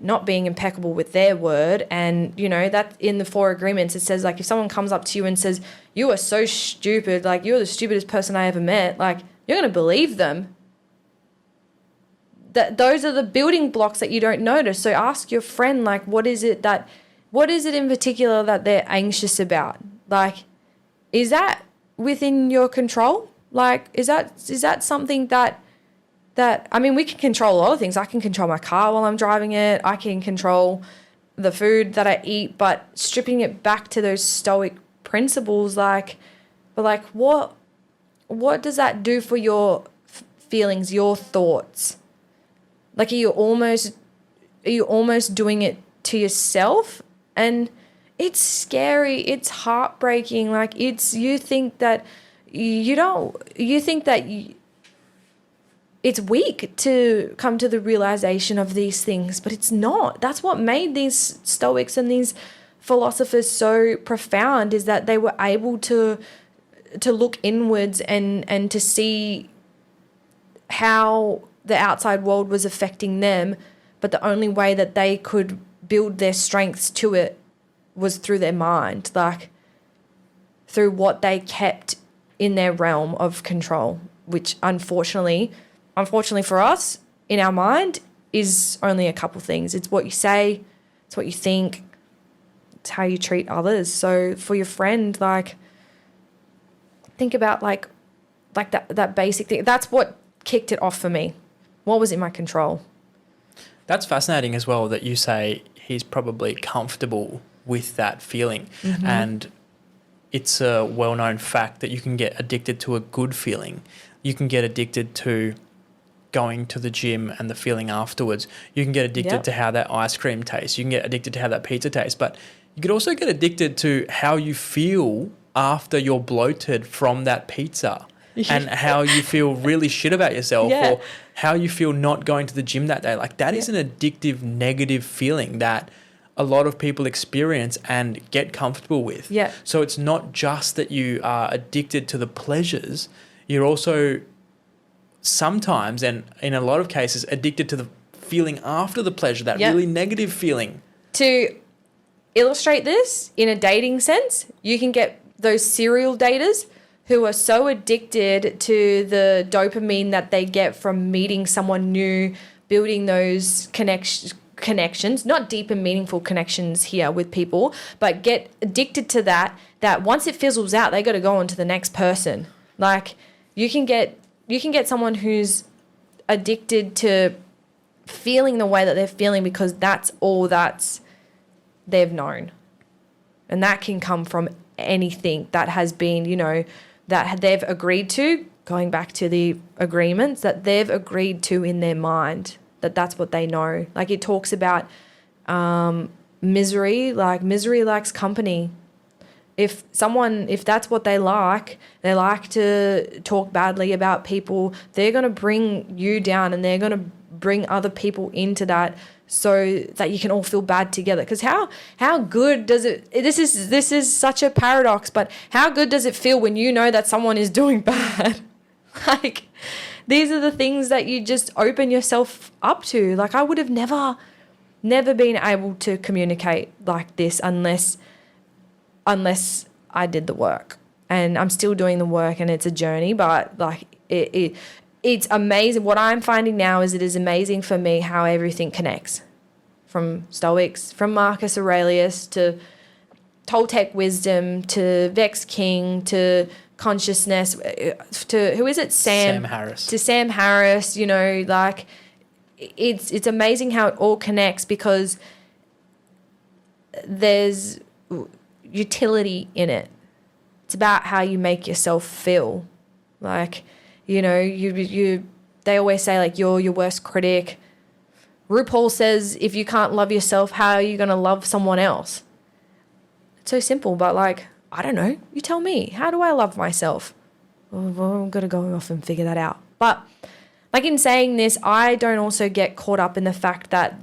not being impeccable with their word. And you know that in the 4 agreements it says like if someone comes up to you and says you are so stupid, like you're the stupidest person I ever met, like you're going to believe them. That those are the building blocks that you don't notice. So ask your friend, like what is it in particular that they're anxious about? Like, is that within your control? Like, is that something that I mean, we can control a lot of things. I can control my car while I'm driving it. I can control the food that I eat, but stripping it back to those Stoic principles, like, but like what does that do for your feelings, your thoughts? Like, are you almost doing it to yourself? And it's scary. It's heartbreaking. Like you think that it's weak to come to the realization of these things, but it's not. That's what made these Stoics and these philosophers so profound, is that they were able to look inwards and to see how the outside world was affecting them, but the only way that they could build their strengths to it was through their mind, like through what they kept in their realm of control, which unfortunately for us, in our mind, is only a couple things. It's what you say, it's what you think, it's how you treat others. So for your friend, like, think about like that basic thing. That's what kicked it off for me. What was in my control? That's fascinating as well that you say he's probably comfortable with that feeling. Mm-hmm. And it's a well-known fact that you can get addicted to a good feeling. You can get addicted to going to the gym and the feeling afterwards. You can get addicted to how that ice cream tastes. You can get addicted to how that pizza tastes. But you could also get addicted to how you feel after you're bloated from that pizza and how you feel really shit about yourself or how you feel not going to the gym that day. Like that is an addictive, negative feeling that a lot of people experience and get comfortable with. Yeah. So it's not just that you are addicted to the pleasures, you're also sometimes, and in a lot of cases, addicted to the feeling after the pleasure, that really negative feeling. To illustrate this in a dating sense, you can get those serial daters who are so addicted to the dopamine that they get from meeting someone new, building those connections, not deep and meaningful connections here with people, but get addicted to that once it fizzles out, they got to go on to the next person. Like you can get someone who's addicted to feeling the way that they're feeling because that's all they've known. And that can come from anything that has been, you know, that they've agreed to, going back to the agreements that they've agreed to in their mind, that's what they know. Like it talks about misery, like misery likes company. If that's what they like to talk badly about people, they're going to bring you down and they're going to bring other people into that so that you can all feel bad together. Because how good does it, this is such a paradox, but how good does it feel when you know that someone is doing bad? Like these are the things that you just open yourself up to. Like I would have never been able to communicate like this unless I did the work, and I'm still doing the work, and it's a journey, but like it's amazing. What I'm finding now is it is amazing for me how everything connects, from Stoics, from Marcus Aurelius to Toltec wisdom to Vex King to consciousness to who is it? Sam Harris. To Sam Harris, you know, like it's amazing how it all connects, because there's utility in it. It's about how you make yourself feel. Like, you know, they always say, like, you're your worst critic. RuPaul says, if you can't love yourself, how are you going to love someone else? It's so simple, but, like, I don't know. You tell me. How do I love myself? Well, I'm going to go off and figure that out. But, like, in saying this, I don't also get caught up in the fact that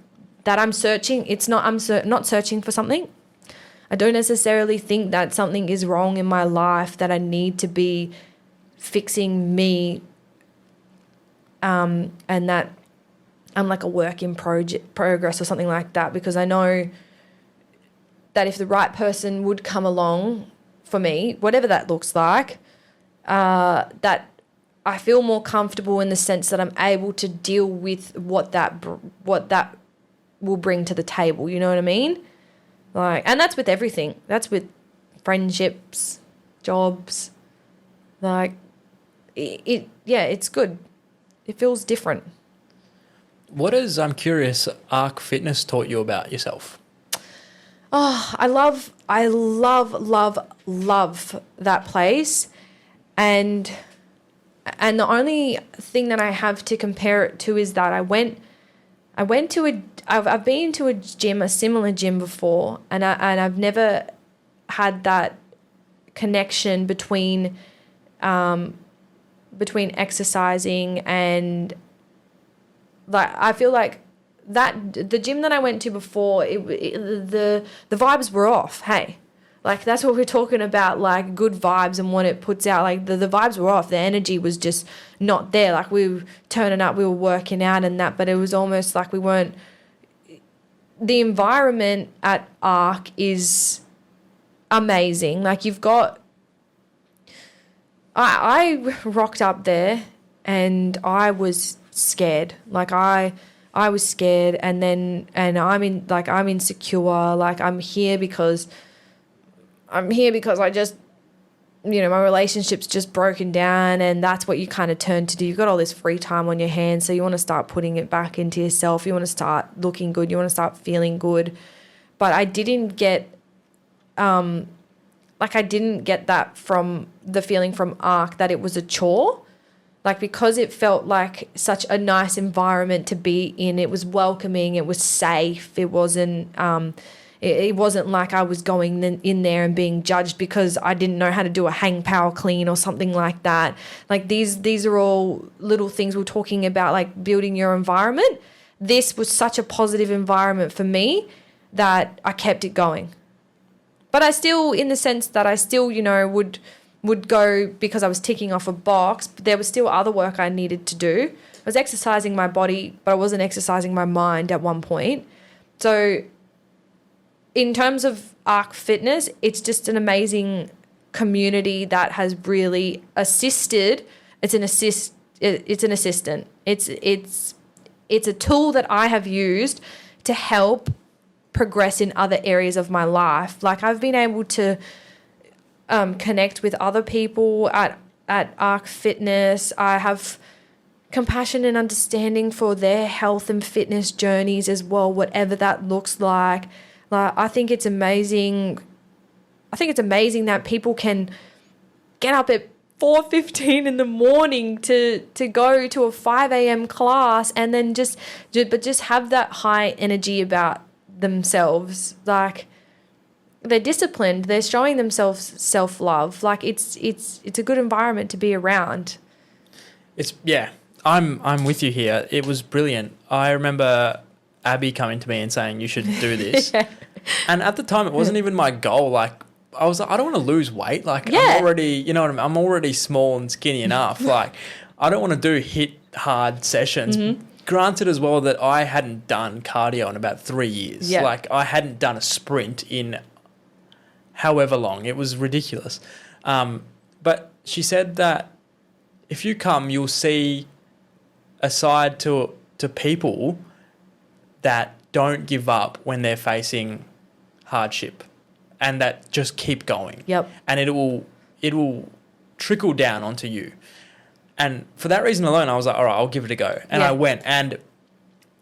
I'm searching. It's not, I'm not searching for something. I don't necessarily think that something is wrong in my life, that I need to be fixing me, and that I'm like a work in progress or something like that, because I know that if the right person would come along for me, whatever that looks like, that I feel more comfortable in the sense that I'm able to deal with what that will bring to the table. You know what I mean? Like, and that's with everything. That's with friendships, jobs. Like, it's good. It feels different. What has, I'm curious, Arc Fitness taught you about yourself? Oh, I love that place. And the only thing that I have to compare it to is that I've been to a gym, a similar gym before, and I've never had that connection between exercising and, like, I feel like that the gym that I went to before, the vibes were off. Hey, like, that's what we're talking about, like, good vibes and what it puts out. Like, the vibes were off. The energy was just not there. Like, we were turning up, we were working out and that, but it was almost like we weren't. The environment at ARC is amazing. Like, you've got. I rocked up there and I was scared. Like, I was scared, and I'm insecure. Like, I'm here because I just, my relationship's just broken down, and that's what you kind of turn to do. You've got all this free time on your hands, so you want to start putting it back into yourself. You want to start looking good. You want to start feeling good. But I didn't get, that from the feeling from ARC, that it was a chore. Like, because it felt like such a nice environment to be in. It was welcoming. It was safe. It wasn't like I was going in there and being judged because I didn't know how to do a hang power clean or something like that. Like, these are all little things we're talking about, like building your environment. This was such a positive environment for me that I kept it going. But I still, in the sense that I still, would go because I was ticking off a box, but there was still other work I needed to do. I was exercising my body, but I wasn't exercising my mind at one point. So in terms of ARC Fitness, it's just an amazing community that has really assisted. It's an assistant. It's a tool that I have used to help progress in other areas of my life. Like, I've been able to connect with other people at ARC Fitness. I have compassion and understanding for their health and fitness journeys as well, whatever that looks like. Like, I think it's amazing. I think it's amazing that people can get up at 4:15 in the morning to go to a 5 a.m. class, and then just have that high energy about themselves. Like, they're disciplined. They're showing themselves self-love. Like, it's a good environment to be around. I'm with you here. It was brilliant. I remember Abby coming to me and saying, you should do this. Yeah. And at the time, it wasn't even my goal. Like, I was like, I don't want to lose weight. Like, yeah. I'm already, I'm already small and skinny enough. Like, I don't want to do hit hard sessions. Mm-hmm. Granted as well that I hadn't done cardio in about 3 years. Yeah. Like, I hadn't done a sprint in however long. It was ridiculous. But she said that if you come, you'll see a side to people that don't give up when they're facing hardship, and that just keep going. Yep. And it will trickle down onto you. And for that reason alone, I was like, all right, I'll give it a go. And I went, and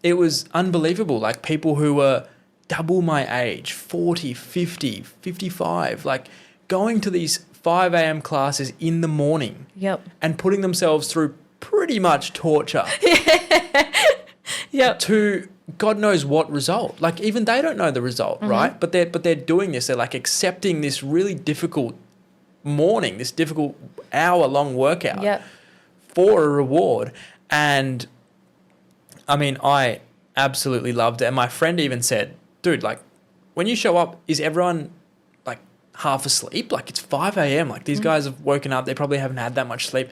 it was unbelievable. Like people who were double my age, 40, 50, 55, like going to these 5 a.m. classes in the morning Yep. and putting themselves through pretty much torture Yep. to God knows what result. Like even they don't know the result, right? But they're doing this. They're like accepting this really difficult morning, this difficult hour-long workout Yep. for a reward. And I mean, I absolutely loved it. And my friend even said, dude, like when you show up, is everyone like half asleep? Like it's 5 a.m. Like these guys have woken up. They probably haven't had that much sleep.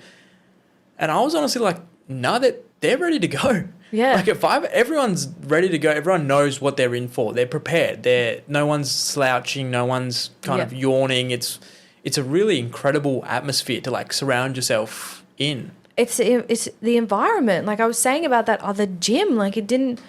And I was honestly like, no, they're ready to go. Yeah. Like at 5, everyone's ready to go. Everyone knows what they're in for. They're prepared. No one's slouching. No one's kind of yawning. It's a really incredible atmosphere to like surround yourself in. It's the environment. Like I was saying about that other gym, like it didn't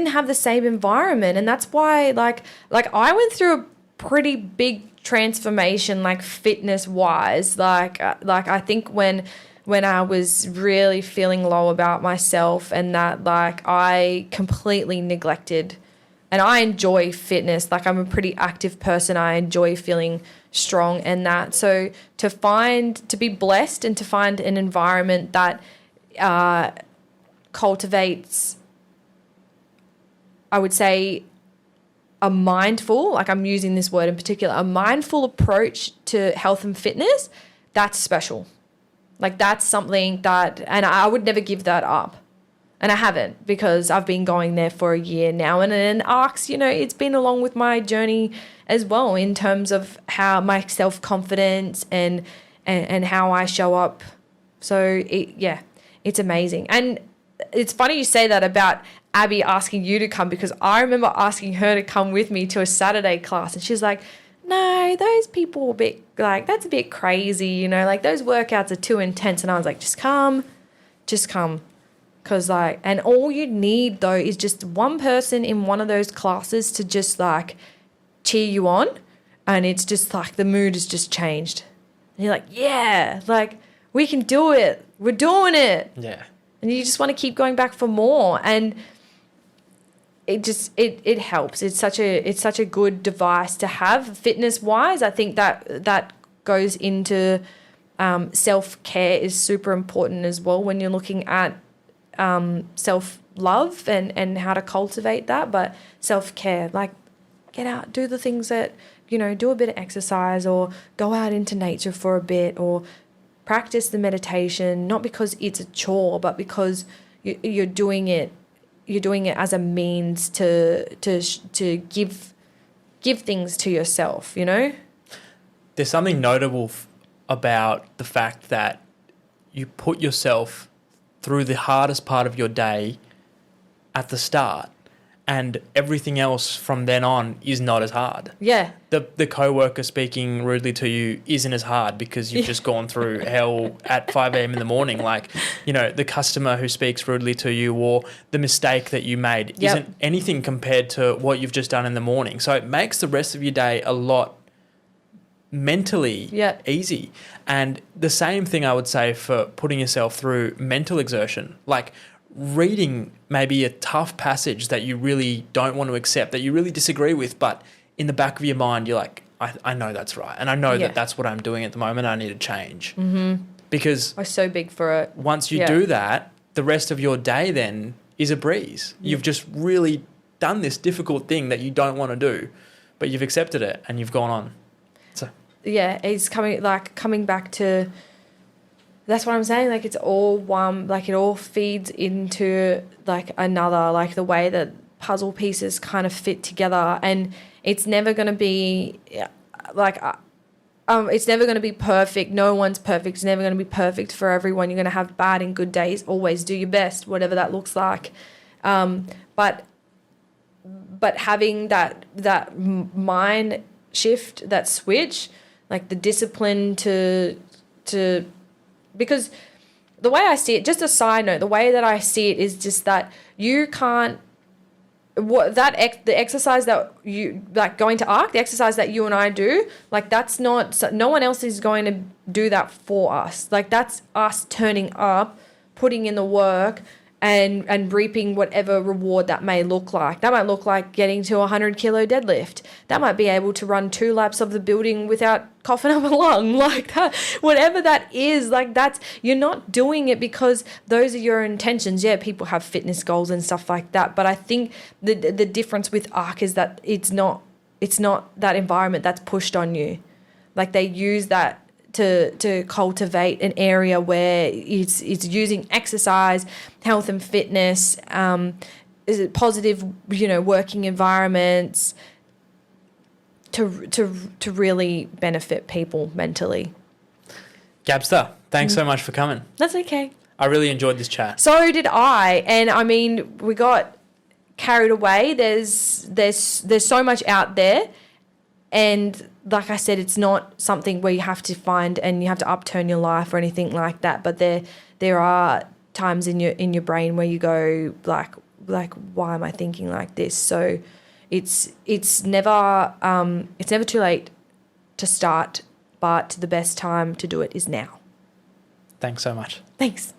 have the same environment, and that's why like I went through a pretty big transformation, like fitness wise. Like I think when I was really feeling low about myself, and that like I completely neglected, and I enjoy fitness. Like I'm a pretty active person. I enjoy feeling strong and that. So to be blessed and to find an environment that cultivates, I would say, a mindful, like I'm using this word in particular, a mindful approach to health and fitness, that's special. Like that's something that, and I would never give that up. And I haven't, because I've been going there for a year now. And ARCS, it's been along with my journey as well in terms of how my self-confidence and how I show up. So it's amazing. And it's funny you say that about Abby asking you to come, because I remember asking her to come with me to a Saturday class, and she's like, no, those people are a bit, like, that's a bit crazy, like those workouts are too intense. And I was like, just come. Because like, and all you need though is just one person in one of those classes to just like cheer you on, and it's just like the mood has just changed. And you're like, yeah, like we can do it. We're doing it. Yeah. And you just want to keep going back for more. And it helps. It's such a good device to have fitness wise. I think that goes into self-care is super important as well when you're looking at self-love and how to cultivate that. But self-care, like get out, do the things that, do a bit of exercise, or go out into nature for a bit, or practice the meditation, not because it's a chore, but because you're doing it as a means to give things to yourself, There's something notable about the fact that you put yourself through the hardest part of your day at the start, and everything else from then on is not as hard. Yeah. The co-worker speaking rudely to you isn't as hard because you've just gone through hell at 5 a.m. in the morning. Like, the customer who speaks rudely to you, or the mistake that you made isn't anything compared to what you've just done in the morning. So it makes the rest of your day a lot mentally easy. And the same thing I would say for putting yourself through mental exertion, like reading maybe a tough passage that you really don't want to accept, that you really disagree with, but in the back of your mind you're like, I know that's right, and I know that that's what I'm doing at the moment, I need to change. Because I'm so big for it. Once you do that, the rest of your day then is a breeze. You've just really done this difficult thing that you don't want to do, but you've accepted it and you've gone on. So it's coming back to, that's what I'm saying. Like it's all one, like it all feeds into like another, like the way that puzzle pieces kind of fit together. And it's never going to be it's never going to be perfect. No one's perfect. It's never going to be perfect for everyone. You're going to have bad and good days. Always do your best, whatever that looks like. But having that mind shift, that switch, like the discipline to because the way I see it, just a side note, the way that I see it is just that you can't, the exercise that you, like going to ARC, the exercise that you and I do, like that's not, no one else is going to do that for us. Like that's us turning up, putting in the work and reaping whatever reward that may look like. That might look like getting to a 100 kilo deadlift. That might be able to run 2 laps of the building without coughing up a lung, like that. Whatever that is, like that's, you're not doing it because those are your intentions. Yeah, people have fitness goals and stuff like that, but I think the difference with ARC is that it's not that environment that's pushed on you. Like they use that to cultivate an area where it's using exercise, health and fitness, is it positive, working environments to really benefit people mentally. Gabster, thanks so much for coming. That's okay. I really enjoyed this chat. So did I. And I mean, we got carried away. There's so much out there. And like I said, it's not something where you have to find and you have to upturn your life or anything like that. But there are times in your brain where you go like why am I thinking like this? So it's never too late to start, but the best time to do it is now. Thanks so much. Thanks.